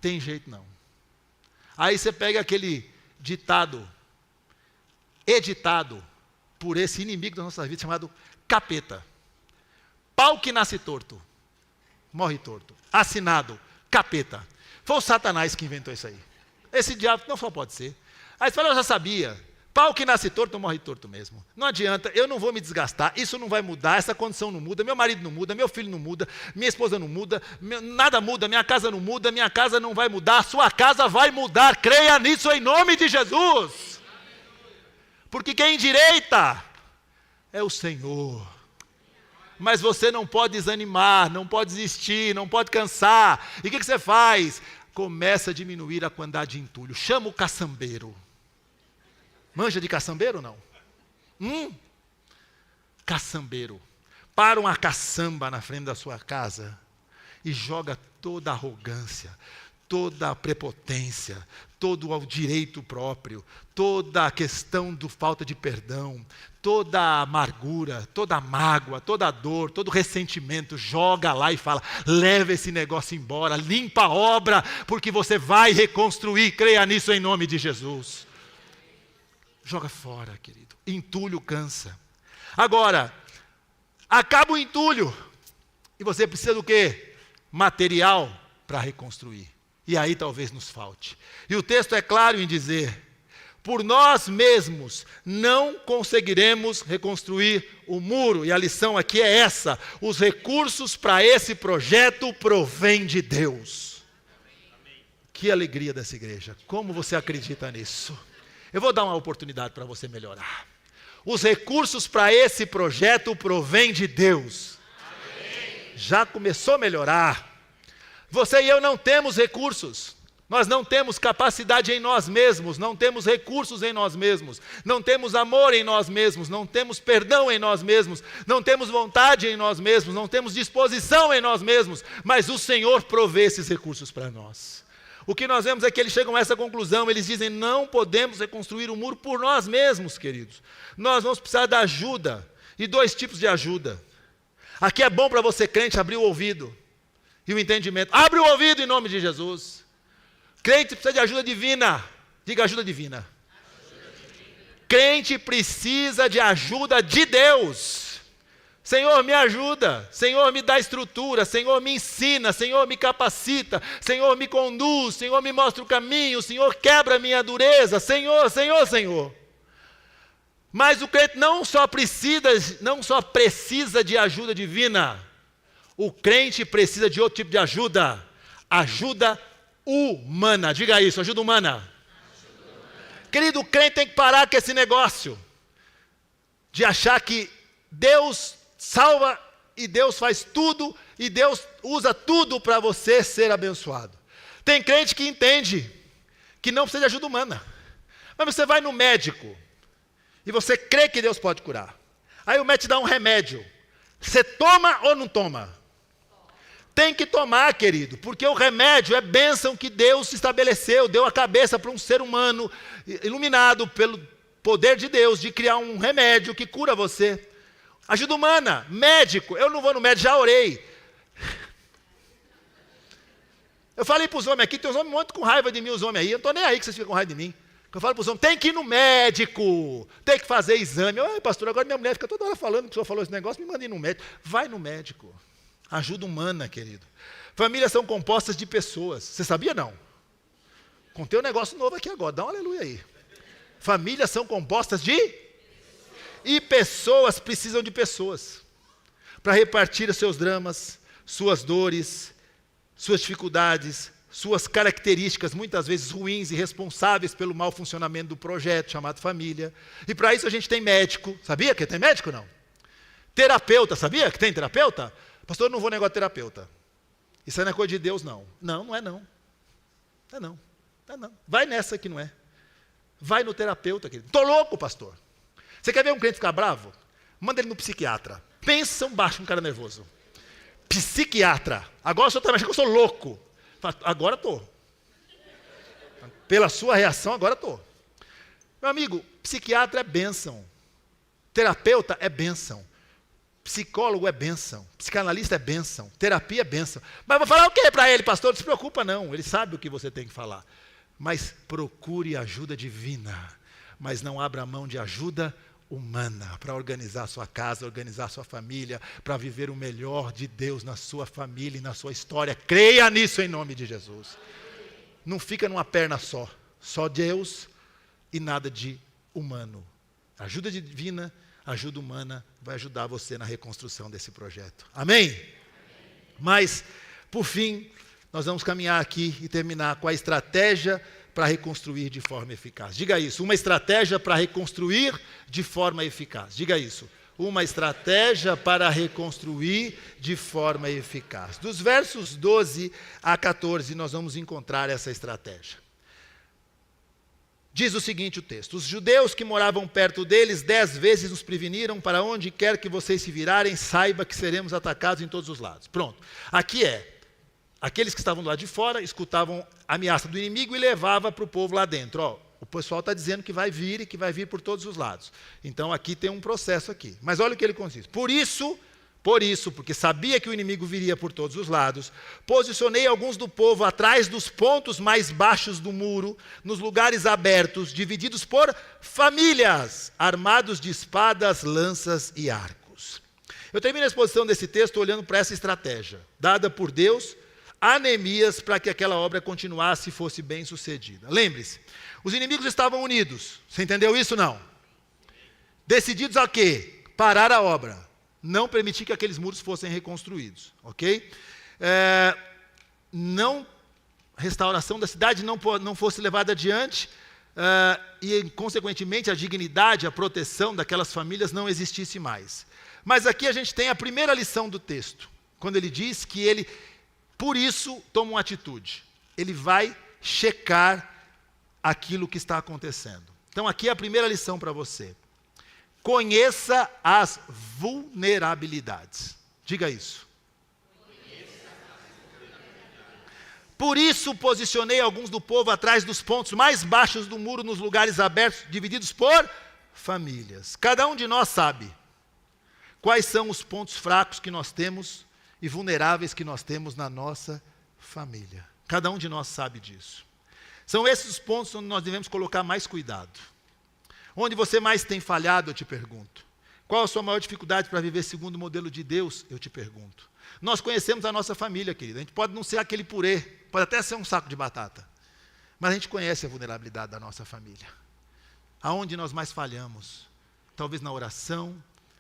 Tem jeito não. Aí você pega aquele ditado, editado por esse inimigo da nossa vida, chamado capeta. Pau que nasce torto. Morre torto. Assinado, capeta. Foi o Satanás que inventou isso aí. Esse diabo não só pode ser. Aí você fala, eu já sabia. Pau que nasce torto, morre torto mesmo. Não adianta, eu não vou me desgastar, isso não vai mudar, essa condição não muda, meu marido não muda, meu filho não muda, minha esposa não muda, nada muda, minha casa não muda, minha casa não vai mudar, sua casa vai mudar. Creia nisso em nome de Jesus. Porque quem endireita é o Senhor. Mas você não pode desanimar, não pode desistir, não pode cansar. E o que você faz? Começa a diminuir a quantidade de entulho. Chama o caçambeiro. Manja de caçambeiro ou não? Caçambeiro. Para uma caçamba na frente da sua casa e joga toda a arrogância, toda a prepotência, todo o direito próprio, toda a questão do falta de perdão, toda a amargura, toda a mágoa, toda a dor, todo o ressentimento, joga lá e fala, leva esse negócio embora, limpa a obra, porque você vai reconstruir, creia nisso em nome de Jesus. Joga fora, querido. Entulho cansa. Agora, acaba o entulho, e você precisa do quê? Material para reconstruir. E aí talvez nos falte. E o texto é claro em dizer, por nós mesmos não conseguiremos reconstruir o muro. E a lição aqui é essa, os recursos para esse projeto provêm de Deus. Amém. Que alegria dessa igreja, como você acredita nisso? Eu vou dar uma oportunidade para você melhorar. Os recursos para esse projeto provêm de Deus. já começou a melhorar. Você e eu não temos recursos. Nós não temos capacidade em nós mesmos, não temos recursos em nós mesmos, não temos amor em nós mesmos, não temos perdão em nós mesmos, não temos vontade em nós mesmos, não temos disposição em nós mesmos, mas o Senhor provê esses recursos para nós. O que nós vemos é que eles chegam a essa conclusão, eles dizem, não podemos reconstruir o muro por nós mesmos, queridos. Nós vamos precisar da ajuda, e 2 tipos de ajuda. Aqui é bom para você, crente, abrir o ouvido e o entendimento. Abre o ouvido em nome de Jesus. Crente precisa de ajuda divina. Diga ajuda divina. Crente precisa de ajuda de Deus. Senhor, me ajuda. Senhor, me dá estrutura. Senhor, me ensina. Senhor, me capacita. Senhor, me conduz. Senhor, me mostra o caminho. Senhor, quebra a minha dureza. Senhor, Senhor, Senhor. Mas o crente não só precisa de ajuda divina. O crente precisa de outro tipo de ajuda. Ajuda humana. Diga isso, ajuda humana. Querido, o crente tem que parar com esse negócio de achar que Deus salva e Deus faz tudo e Deus usa tudo para você ser abençoado. Tem crente que entende que não precisa de ajuda humana. Mas você vai no médico e você crê que Deus pode curar. Aí o médico te dá um remédio. Você toma ou não toma? Tem que tomar, querido, porque o remédio é bênção que Deus estabeleceu, deu a cabeça para um ser humano iluminado pelo poder de Deus de criar um remédio que cura você. Ajuda humana, médico, eu não vou no médico, já orei. Eu falei para os homens aqui, tem uns homens muito com raiva de mim, os homens aí, eu não estou nem aí que vocês ficam com raiva de mim. Eu falo para os homens, tem que ir no médico, tem que fazer exame. Ai, pastor, agora minha mulher fica toda hora falando que o senhor falou esse negócio, me manda ir no médico. Vai no médico. Ajuda humana, querido. Famílias são compostas de pessoas. Você sabia, não? Contei um negócio novo aqui agora. Dá um aleluia aí. Famílias são compostas de... E pessoas precisam de pessoas. Para repartir os seus dramas, suas dores, suas dificuldades, suas características, muitas vezes ruins e responsáveis pelo mau funcionamento do projeto chamado família. E para isso a gente tem médico. Sabia que tem médico, não? Terapeuta. Sabia que tem terapeuta? Pastor, eu não vou negar terapeuta. Isso não é coisa de Deus, não. Não, não é não. Não é não. Não é não. Vai nessa que não é. Vai no terapeuta, querido. Estou louco, pastor. Você quer ver um crente ficar bravo? Manda ele no psiquiatra. Pensa baixo um cara nervoso. Psiquiatra. Agora o senhor está achando que eu sou louco. Agora estou. Pela sua reação, agora estou. Meu amigo, psiquiatra é bênção. Terapeuta é bênção. Psicólogo é bênção, psicanalista é bênção, terapia é bênção. Mas vou falar o que para ele, pastor? Não se preocupa não, ele sabe o que você tem que falar. Mas procure ajuda divina, mas não abra mão de ajuda humana para organizar a sua casa, organizar a sua família, para viver o melhor de Deus na sua família e na sua história. Creia nisso em nome de Jesus. Não fica numa perna só Deus e nada de humano. Ajuda divina, ajuda humana vai ajudar você na reconstrução desse projeto. Amém? Mas, por fim, nós vamos caminhar aqui e terminar com a estratégia para reconstruir de forma eficaz. Diga isso, uma estratégia para reconstruir de forma eficaz. Diga isso, uma estratégia para reconstruir de forma eficaz. Dos versos 12 a 14, nós vamos encontrar essa estratégia. Diz o seguinte o texto: os judeus que moravam perto deles 10 vezes nos preveniram, para onde quer que vocês se virarem, saiba que seremos atacados em todos os lados. Pronto. Aqui aqueles que estavam do lado de fora, escutavam a ameaça do inimigo e levava para o povo lá dentro. Ó, o pessoal está dizendo que vai vir e que vai vir por todos os lados. Então aqui tem um processo aqui. Mas olha o que ele consiste. Por isso, porque sabia que o inimigo viria por todos os lados, posicionei alguns do povo atrás dos pontos mais baixos do muro, nos lugares abertos, divididos por famílias, armados de espadas, lanças e arcos. Eu termino a exposição desse texto olhando para essa estratégia, dada por Deus a Neemias para que aquela obra continuasse e fosse bem sucedida. Lembre-se, os inimigos estavam unidos. Você entendeu isso, não? Decididos a quê? Parar a obra. Não permitir que aqueles muros fossem reconstruídos, ok? Restauração da cidade não fosse levada adiante e, consequentemente, a dignidade, a proteção daquelas famílias não existisse mais. Mas aqui a gente tem a primeira lição do texto. quando ele diz que ele, por isso, toma uma atitude. Ele vai checar aquilo que está acontecendo. Então aqui é a primeira lição para você. Conheça as vulnerabilidades. Diga isso. Por isso posicionei alguns do povo atrás dos pontos mais baixos do muro, nos lugares abertos, divididos por famílias. Cada um de nós sabe quais são os pontos fracos que nós temos e vulneráveis que nós temos na nossa família. Cada um de nós sabe disso. São esses os pontos onde nós devemos colocar mais cuidado. Onde você mais tem falhado, eu te pergunto. Qual a sua maior dificuldade para viver segundo o modelo de Deus, eu te pergunto. Nós conhecemos a nossa família, querida. A gente pode não ser aquele purê, pode até ser um saco de batata. Mas a gente conhece a vulnerabilidade da nossa família. Aonde nós mais falhamos? Talvez na oração,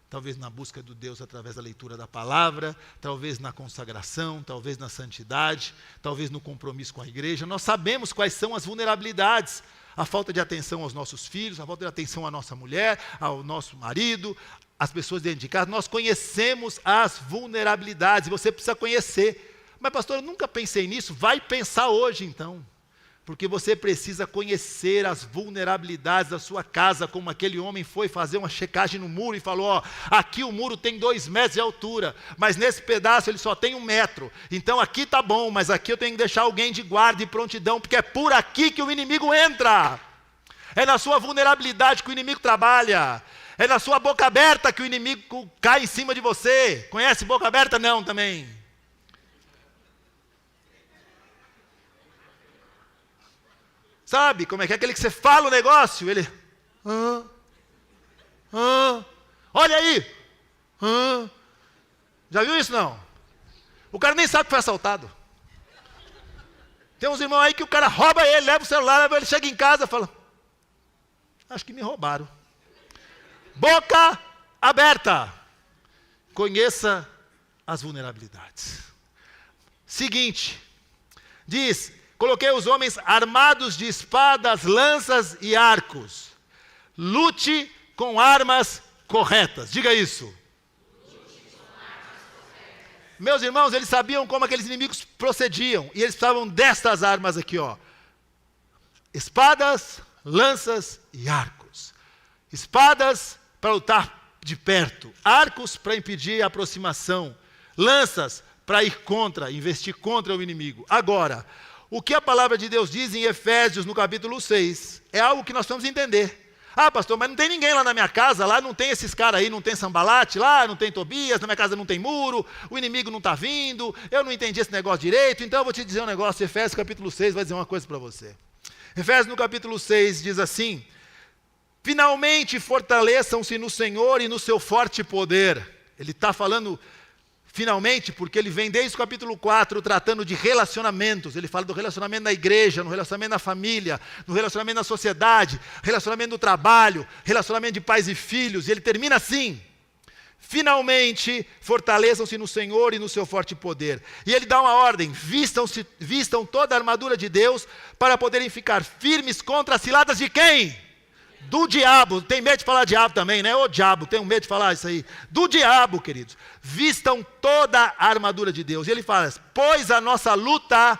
talvez na busca de Deus através da leitura da palavra, talvez na consagração, talvez na santidade, talvez no compromisso com a igreja. Nós sabemos quais são as vulnerabilidades. A falta de atenção aos nossos filhos, a falta de atenção à nossa mulher, ao nosso marido, às pessoas dentro de casa. Nós conhecemos as vulnerabilidades e você precisa conhecer. Mas pastor, eu nunca pensei nisso. Vai pensar hoje então. Porque você precisa conhecer as vulnerabilidades da sua casa, como aquele homem foi fazer uma checagem no muro e falou, ó, aqui o muro tem 2 metros de altura, mas nesse pedaço ele só tem 1 metro. Então aqui está bom, mas aqui eu tenho que deixar alguém de guarda e prontidão, porque é por aqui que o inimigo entra. É na sua vulnerabilidade que o inimigo trabalha. É na sua boca aberta que o inimigo cai em cima de você. Conhece boca aberta? Não, também. Sabe como é que é aquele que você fala o negócio? Ele, olha aí. Já viu isso não? O cara nem sabe que foi assaltado. Tem uns irmãos aí que o cara rouba ele, leva o celular, ele chega em casa e fala, acho que me roubaram. Boca aberta. Conheça as vulnerabilidades. Seguinte, diz, coloquei os homens armados de espadas, lanças e arcos. Lute com armas corretas. Diga isso. Meus irmãos, eles sabiam como aqueles inimigos procediam. E eles precisavam destas armas aqui, ó. Espadas, lanças e arcos. Espadas para lutar de perto. Arcos para impedir a aproximação. Lanças para ir contra, investir contra o inimigo. Agora, o que a palavra de Deus diz em Efésios, no capítulo 6, é algo que nós vamos entender. Ah, pastor, mas não tem ninguém lá na minha casa, lá não tem esses caras aí, não tem Sambalate, lá não tem Tobias, na minha casa não tem muro, o inimigo não está vindo, eu não entendi esse negócio direito, então eu vou te dizer um negócio. Efésios capítulo 6 vai dizer uma coisa para você. Efésios no capítulo 6 diz assim, finalmente fortaleçam-se no Senhor e no seu forte poder. Ele está falando finalmente, porque ele vem desde o capítulo 4 tratando de relacionamentos. Ele fala do relacionamento na igreja, no relacionamento na família, no relacionamento na sociedade, relacionamento do trabalho, relacionamento de pais e filhos. E ele termina assim, finalmente fortaleçam-se no Senhor e no seu forte poder. E ele dá uma ordem, vistam toda a armadura de Deus para poderem ficar firmes contra as ciladas de quem? Do diabo. Tem medo de falar diabo também, né? Ô diabo, tem medo de falar isso aí. Do diabo, queridos. Vistam toda a armadura de Deus. E ele fala, pois a nossa luta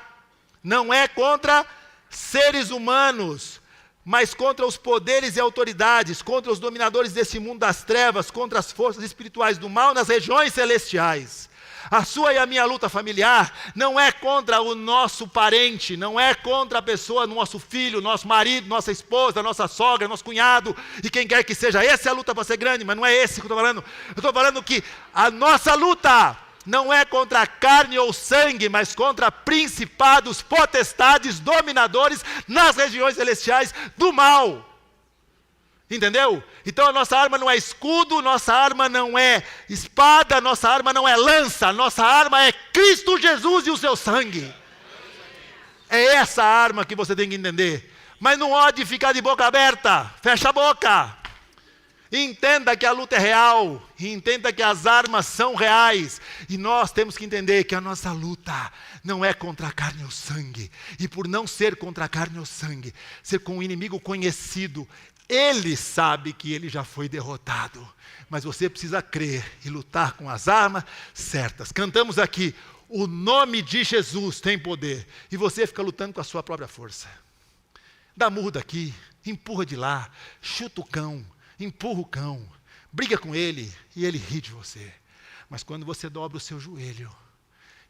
não é contra seres humanos, mas contra os poderes e autoridades, contra os dominadores desse mundo das trevas, contra as forças espirituais do mal nas regiões celestiais. A sua e a minha luta familiar não é contra o nosso parente, não é contra a pessoa, nosso filho, nosso marido, nossa esposa, nossa sogra, nosso cunhado, e quem quer que seja. Essa é a luta para ser grande, mas não é esse que eu estou falando. Eu estou falando que a nossa luta não é contra carne ou sangue, mas contra principados, potestades, dominadores nas regiões celestiais do mal. Entendeu? Então a nossa arma não é escudo, nossa arma não é espada, nossa arma não é lança, nossa arma é Cristo Jesus e o seu sangue. É essa arma que você tem que entender. Mas não pode ficar de boca aberta, fecha a boca. Entenda que a luta é real, e entenda que as armas são reais, e nós temos que entender que a nossa luta não é contra a carne ou sangue, e por não ser contra a carne ou sangue, ser com um inimigo conhecido, Ele sabe que ele já foi derrotado, mas você precisa crer e lutar com as armas certas. Cantamos aqui, o nome de Jesus tem poder, e você fica lutando com a sua própria força. Dá murro daqui, empurra de lá, chuta o cão, empurra o cão, briga com ele e ele ri de você. Mas quando você dobra o seu joelho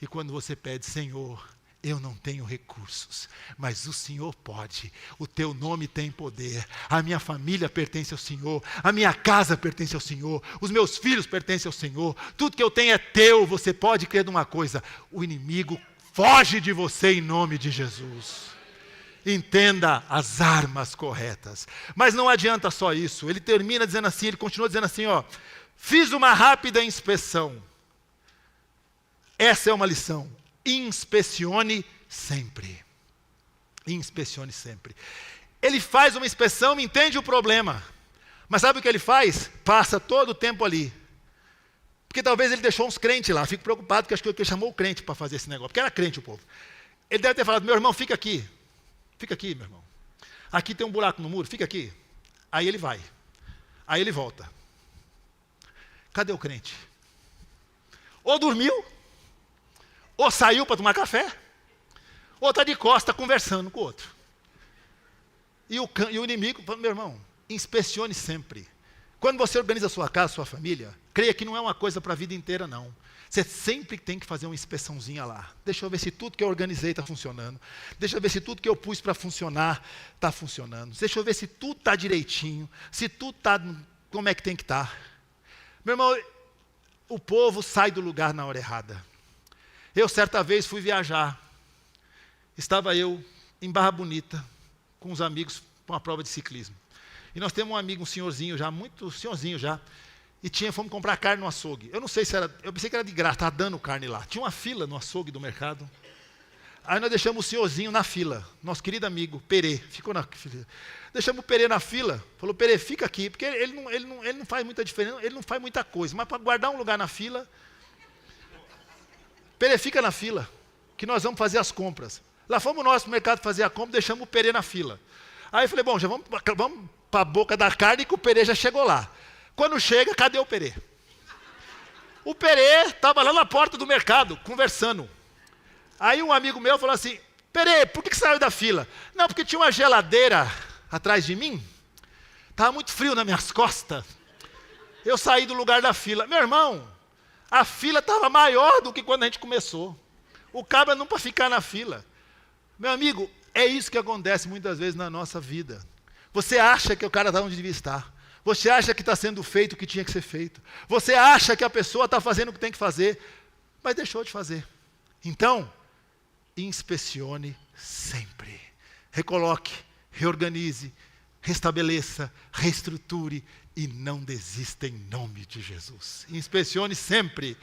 e quando você pede, Senhor, eu não tenho recursos, mas o Senhor pode, o teu nome tem poder, a minha família pertence ao Senhor, a minha casa pertence ao Senhor, os meus filhos pertencem ao Senhor, tudo que eu tenho é teu. Você pode crer numa coisa, o inimigo foge de você em nome de Jesus. Entenda as armas corretas. Mas não adianta só isso. Ele termina dizendo assim, ele continua dizendo assim, ó, fiz uma rápida inspeção. Essa é uma lição. Inspecione sempre. Inspecione sempre. Ele faz uma inspeção, entende o problema. Mas sabe o que ele faz? Passa todo o tempo ali. Porque talvez ele deixou uns crentes lá. Fico preocupado, porque acho que ele chamou o crente para fazer esse negócio. Porque era crente o povo. Ele deve ter falado, meu irmão, fica aqui. Fica aqui, meu irmão. Aqui tem um buraco no muro, fica aqui. Aí ele vai. Aí ele volta. Cadê o crente? Ou dormiu, ou saiu para tomar café, ou está de costa conversando com o outro. E o inimigo, meu irmão, inspecione sempre. Quando você organiza a sua casa, a sua família, creia que não é uma coisa para a vida inteira, não. Você sempre tem que fazer uma inspeçãozinha lá. Deixa eu ver se tudo que eu organizei está funcionando. Deixa eu ver se tudo que eu pus para funcionar está funcionando. Deixa eu ver se tudo está direitinho. Se tudo está como é que tem que estar. Meu irmão, o povo sai do lugar na hora errada. Eu, certa vez, fui viajar. Estava eu em Barra Bonita, com uns amigos, para uma prova de ciclismo. E nós temos um amigo, um senhorzinho já, muito senhorzinho já. E fomos comprar carne no açougue. Eu não sei se era, eu pensei que era de graça, estava dando carne lá. Tinha uma fila no açougue do mercado. Aí nós deixamos o senhorzinho na fila, nosso querido amigo, Perê, ficou na fila. Deixamos o Perê na fila, falou, Perê, fica aqui, porque ele não faz muita diferença, ele não faz muita coisa, mas para guardar um lugar na fila, Perê, fica na fila, que nós vamos fazer as compras. Lá fomos nós para o mercado fazer a compra, deixamos o Perê na fila. Aí eu falei, bom, já vamos para a boca da carne, que o Perê já chegou lá. Quando chega, cadê o Perê? O Perê estava lá na porta do mercado, conversando. Aí um amigo meu falou assim, Perê, por que saiu da fila? Não, porque tinha uma geladeira atrás de mim. Estava muito frio nas minhas costas. Eu saí do lugar da fila. Meu irmão, a fila estava maior do que quando a gente começou. O cabra não para ficar na fila. Meu amigo, é isso que acontece muitas vezes na nossa vida. Você acha que o cara está onde devia estar. Você acha que está sendo feito o que tinha que ser feito. Você acha que a pessoa está fazendo o que tem que fazer, mas deixou de fazer. Então, inspecione sempre. Recoloque, reorganize, restabeleça, reestruture e não desista em nome de Jesus. Inspecione sempre.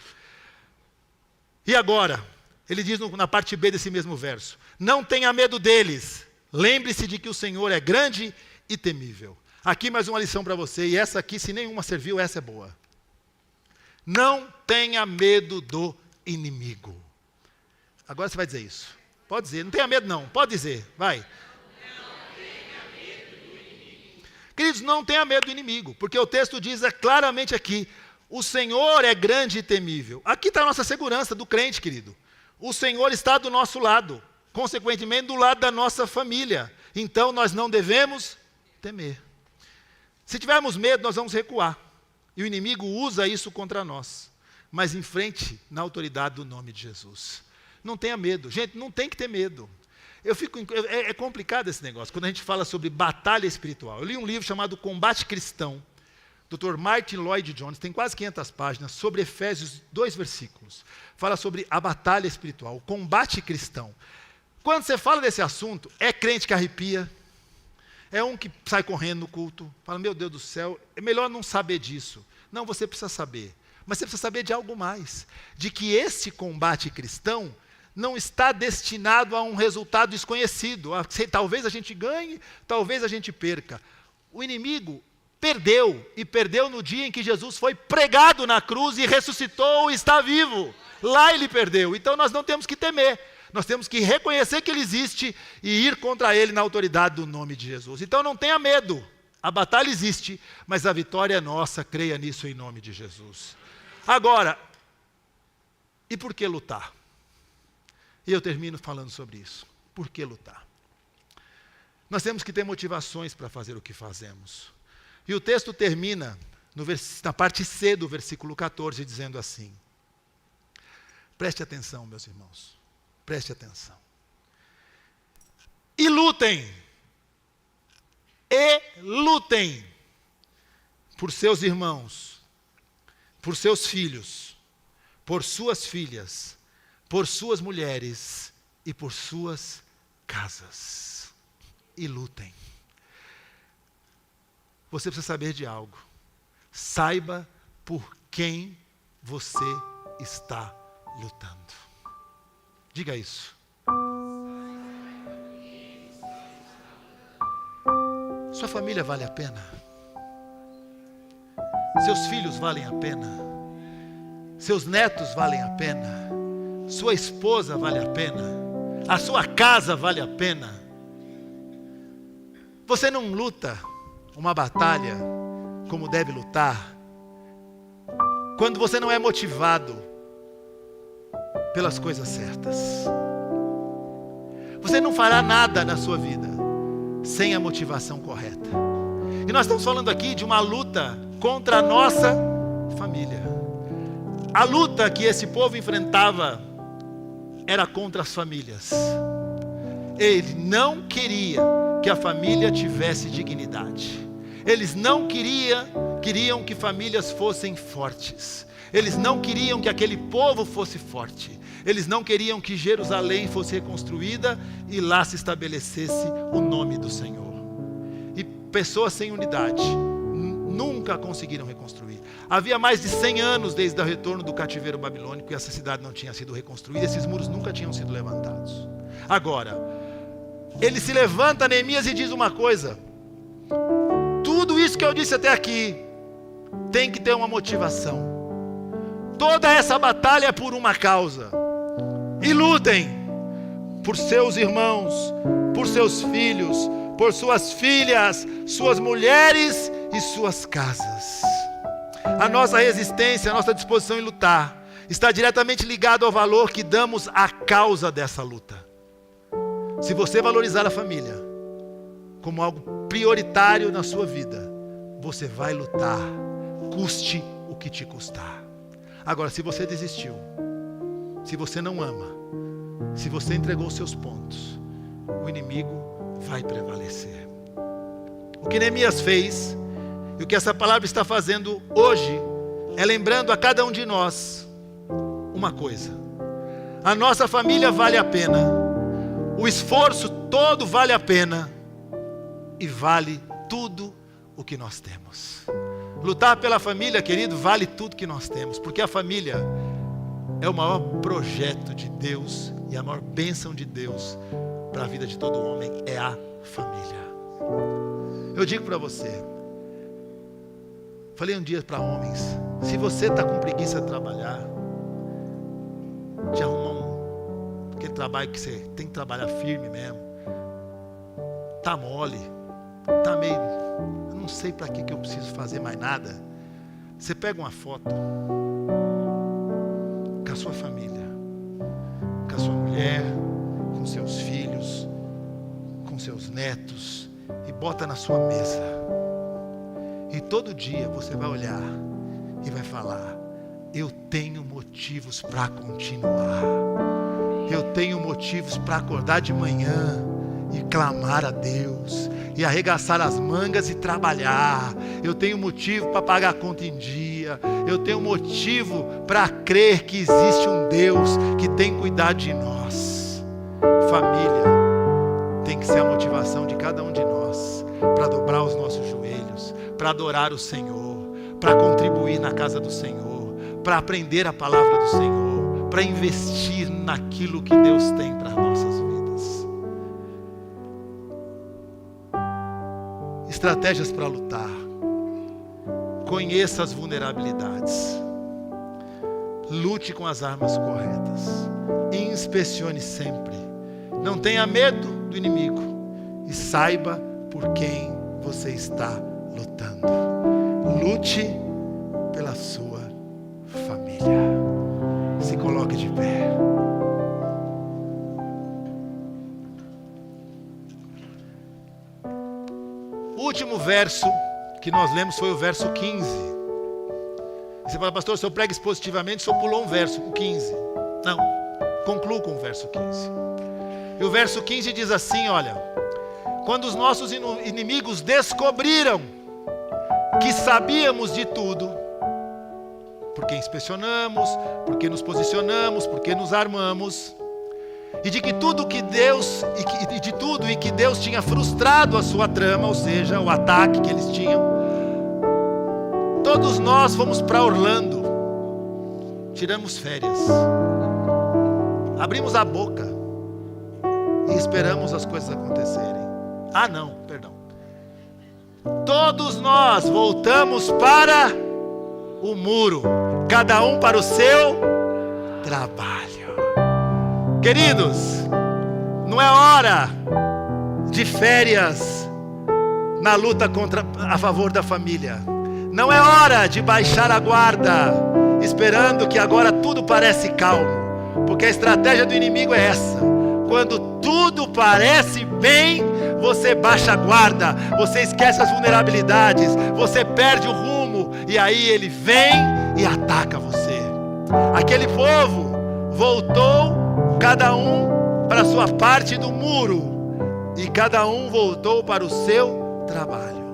E agora, ele diz na parte B desse mesmo verso, não tenha medo deles. Lembre-se de que o Senhor é grande e temível. Aqui mais uma lição para você, e essa aqui, se nenhuma serviu, essa é boa. Não tenha medo do inimigo. Agora você vai dizer isso. Pode dizer, não tenha medo não, pode dizer, vai. Não tenha medo do inimigo. Queridos, não tenha medo do inimigo, porque o texto diz claramente aqui, o Senhor é grande e temível. Aqui está a nossa segurança do crente, querido. O Senhor está do nosso lado, consequentemente do lado da nossa família. Então nós não devemos temer. Se tivermos medo, nós vamos recuar. E o inimigo usa isso contra nós. Mas enfrente na autoridade do nome de Jesus. Não tenha medo. Gente, não tem que ter medo. É complicado esse negócio, quando a gente fala sobre batalha espiritual. Eu li um livro chamado Combate Cristão, Dr. Martin Lloyd Jones, tem quase 500 páginas, sobre Efésios 2 versículos. Fala sobre a batalha espiritual, o combate cristão. Quando você fala desse assunto, é crente que arrepia, é um que sai correndo no culto, fala, meu Deus do céu, é melhor não saber disso. Não, você precisa saber. Mas você precisa saber de algo mais. De que esse combate cristão não está destinado a um resultado desconhecido. Talvez a gente ganhe, talvez a gente perca. O inimigo perdeu, e perdeu no dia em que Jesus foi pregado na cruz e ressuscitou e está vivo. Lá ele perdeu. Então nós não temos que temer. Nós temos que reconhecer que ele existe e ir contra ele na autoridade do nome de Jesus. Então não tenha medo. A batalha existe, mas a vitória é nossa, creia nisso em nome de Jesus. Agora, e por que lutar? E eu termino falando sobre isso. Por que lutar? Nós temos que ter motivações para fazer o que fazemos. E o texto termina na parte C do versículo 14, dizendo assim. Preste atenção, meus irmãos. Preste atenção. E lutem por seus irmãos, por seus filhos, por suas filhas, por suas mulheres e por suas casas. E lutem. Você precisa saber de algo. Saiba por quem você está lutando. Diga isso. Sua família vale a pena? Seus filhos valem a pena? Seus netos valem a pena? Sua esposa vale a pena? A sua casa vale a pena? Você não luta uma batalha como deve lutar quando você não é motivado pelas coisas certas. Você não fará nada na sua vida sem a motivação correta. E nós estamos falando aqui de uma luta contra a nossa família. A luta que esse povo enfrentava era contra as famílias. Ele não queria que a família tivesse dignidade. Eles não queriam que famílias fossem fortes. Eles não queriam que aquele povo fosse forte. Eles não queriam que Jerusalém fosse reconstruída e lá se estabelecesse o nome do Senhor. E pessoas sem unidade nunca conseguiram reconstruir. Havia mais de 100 anos desde o retorno do cativeiro babilônico e essa cidade não tinha sido reconstruída. Esses muros nunca tinham sido levantados. Agora, ele se levanta, Neemias, e diz uma coisa. Tudo isso que eu disse até aqui tem que ter uma motivação. Toda essa batalha é por uma causa. E lutem por seus irmãos, por seus filhos, por suas filhas, suas mulheres e suas casas. A nossa resistência, a nossa disposição em lutar está diretamente ligada ao valor que damos à causa dessa luta. Se você valorizar a família como algo prioritário na sua vida, você vai lutar, custe o que te custar. Agora, se você desistiu, se você não ama, se você entregou seus pontos, o inimigo vai prevalecer. O que Neemias fez, e o que essa palavra está fazendo hoje, é lembrando a cada um de nós uma coisa. A nossa família vale a pena. O esforço todo vale a pena e vale tudo o que nós temos. Lutar pela família, querido, vale tudo que nós temos, porque a família é o maior projeto de Deus e a maior bênção de Deus para a vida de todo homem é a família. Eu digo para você, falei um dia para homens, se você está com preguiça de trabalhar, te arruma aquele trabalho que você tem que trabalhar firme mesmo. Tá mole, tá meio, eu não sei para que eu preciso fazer mais nada. Você pega uma foto com a sua família, com a sua mulher, com seus filhos, com seus netos e bota na sua mesa. E todo dia você vai olhar e vai falar: eu tenho motivos para continuar. Eu tenho motivos para acordar de manhã e clamar a Deus, e arregaçar as mangas e trabalhar. Eu tenho motivo para pagar a conta em dia. Eu tenho motivo para crer que existe um Deus que tem cuidado de nós. Família tem que ser a motivação de cada um de nós para dobrar os nossos joelhos, para adorar o Senhor, para contribuir na casa do Senhor, para aprender a palavra do Senhor, para investir naquilo que Deus tem para as nossas vidas. Estratégias para lutar. Conheça as vulnerabilidades. Lute com as armas corretas. Inspecione sempre. Não tenha medo do inimigo. E saiba por quem você está lutando. Lute pela sua família. Se coloque de pé. O último verso que nós lemos foi o verso 15. Você fala, pastor, se eu prego expositivamente, o senhor pulou um verso, o 15. Não, concluo com o verso 15. E o verso 15 diz assim, olha: quando os nossos inimigos descobriram que sabíamos de tudo, porque inspecionamos, porque nos posicionamos, porque nos armamos, e de que tudo que Deus e que Deus tinha frustrado a sua trama, ou seja, o ataque que eles tinham, todos nós fomos para Orlando, tiramos férias, abrimos a boca e esperamos as coisas acontecerem. Ah, não, perdão. Todos nós voltamos para o muro, cada um para o seu trabalho. Queridos, não é hora de férias na luta a favor da família. Não é hora de baixar a guarda, esperando que agora tudo parece calmo, porque a estratégia do inimigo é essa. Quando tudo parece bem, você baixa a guarda, você esquece as vulnerabilidades, você perde o rumo, e aí ele vem e ataca você. Aquele povo voltou, cada um para a sua parte do muro, e cada um voltou para o seu trabalho.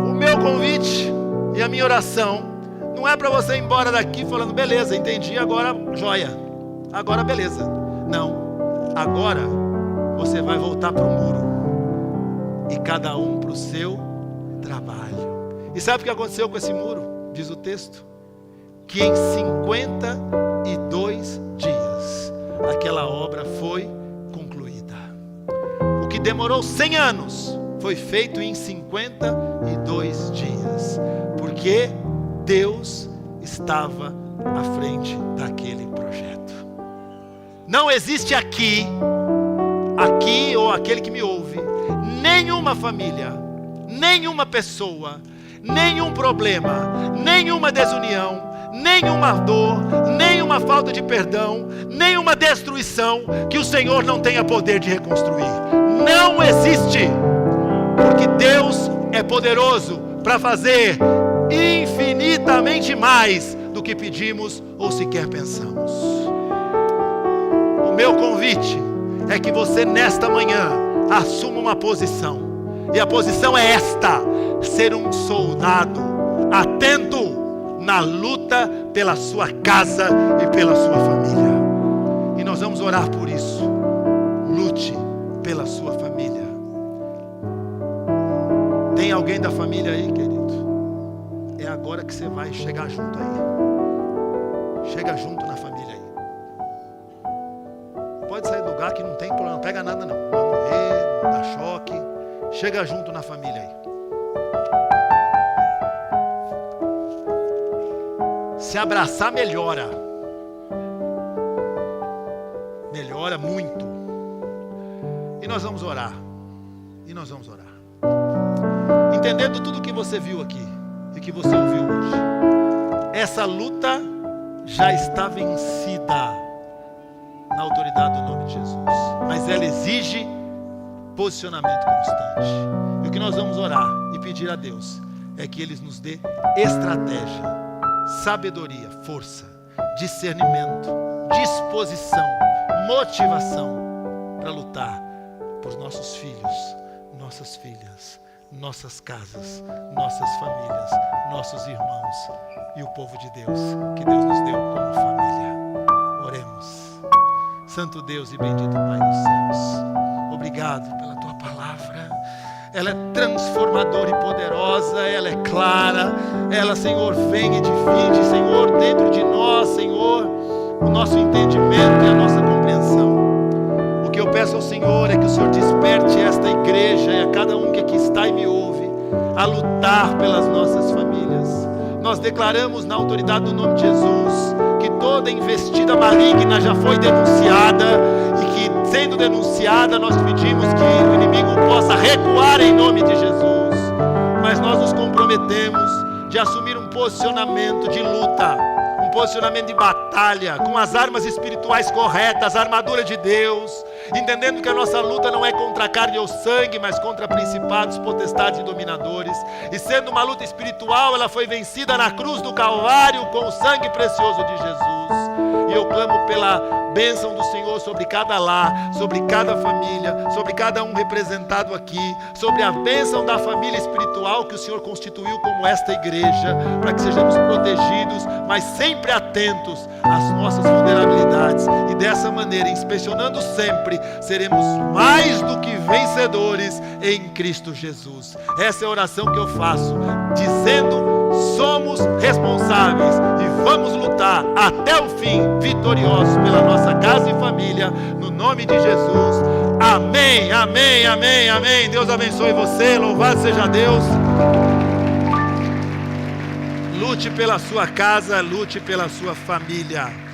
O meu convite e a minha oração não é para você ir embora daqui falando, beleza, entendi, agora joia, agora beleza. Não, agora você vai voltar para o muro, e cada um para o seu trabalho. E sabe o que aconteceu com esse muro? Diz o texto, que em 52 dias aquela obra foi concluída. O que demorou 100 anos foi feito em 52 dias, porque Deus estava à frente daquele projeto. Não existe aqui ou aquele que me ouve, nenhuma família, nenhuma pessoa, nenhum problema, nenhuma desunião, nenhuma dor, nenhuma falta de perdão, nenhuma destruição que o Senhor não tenha poder de reconstruir. Não existe, porque Deus é poderoso para fazer infinitamente mais do que pedimos ou sequer pensamos. O meu convite é que você nesta manhã assuma uma posição, e a posição é esta: ser um soldado atento na luta pela sua casa e pela sua família. E nós vamos orar por isso. Lute pela sua família. Tem alguém da família aí, querido? É agora que você vai chegar junto aí. Chega junto na família aí. Pode sair do lugar que não tem problema, não pega nada não. Não vai morrer, não dá choque. Chega junto na família aí. Se abraçar melhora. Melhora muito. E nós vamos orar. Entendendo tudo que você viu aqui e que você ouviu hoje, essa luta já está vencida na autoridade do nome de Jesus, mas ela exige posicionamento constante. E o que nós vamos orar e pedir a Deus é que Ele nos dê estratégia, sabedoria, força, discernimento, disposição, motivação para lutar por nossos filhos, nossas filhas, nossas casas, nossas famílias, nossos irmãos e o povo de Deus que Deus nos deu como família. Oremos. Santo Deus e bendito Pai dos céus, obrigado pela Tua palavra. Ela é transformadora e poderosa, ela é clara, ela, Senhor, vem e divide, Senhor, dentro de nós, Senhor, o nosso entendimento e a nossa compreensão. O que eu peço ao Senhor é que o Senhor desperte esta igreja e a cada um que aqui está e me ouve, a lutar pelas nossas famílias. Nós declaramos na autoridade do nome de Jesus que toda investida maligna já foi denunciada e que sendo denunciada, nós pedimos que o inimigo possa recuar em nome de Jesus. Mas nós nos comprometemos de assumir um posicionamento de luta, um posicionamento de batalha, com as armas espirituais corretas, a armadura de Deus, entendendo que a nossa luta não é contra a carne ou sangue, mas contra principados, potestades e dominadores. E sendo uma luta espiritual, ela foi vencida na cruz do Calvário com o sangue precioso de Jesus. E eu clamo pela bênção do Senhor sobre cada lar, sobre cada família, sobre cada um representado aqui, sobre a bênção da família espiritual que o Senhor constituiu como esta igreja, para que sejamos protegidos, mas sempre atentos às nossas vulnerabilidades. E dessa maneira, inspecionando sempre, seremos mais do que vencedores em Cristo Jesus. Essa é a oração que eu faço, dizendo: somos responsáveis e vamos lutar até o fim, vitoriosos pela nossa casa e família, no nome de Jesus. Amém, amém, amém, amém. Deus abençoe você, louvado seja Deus. Lute pela sua casa, lute pela sua família.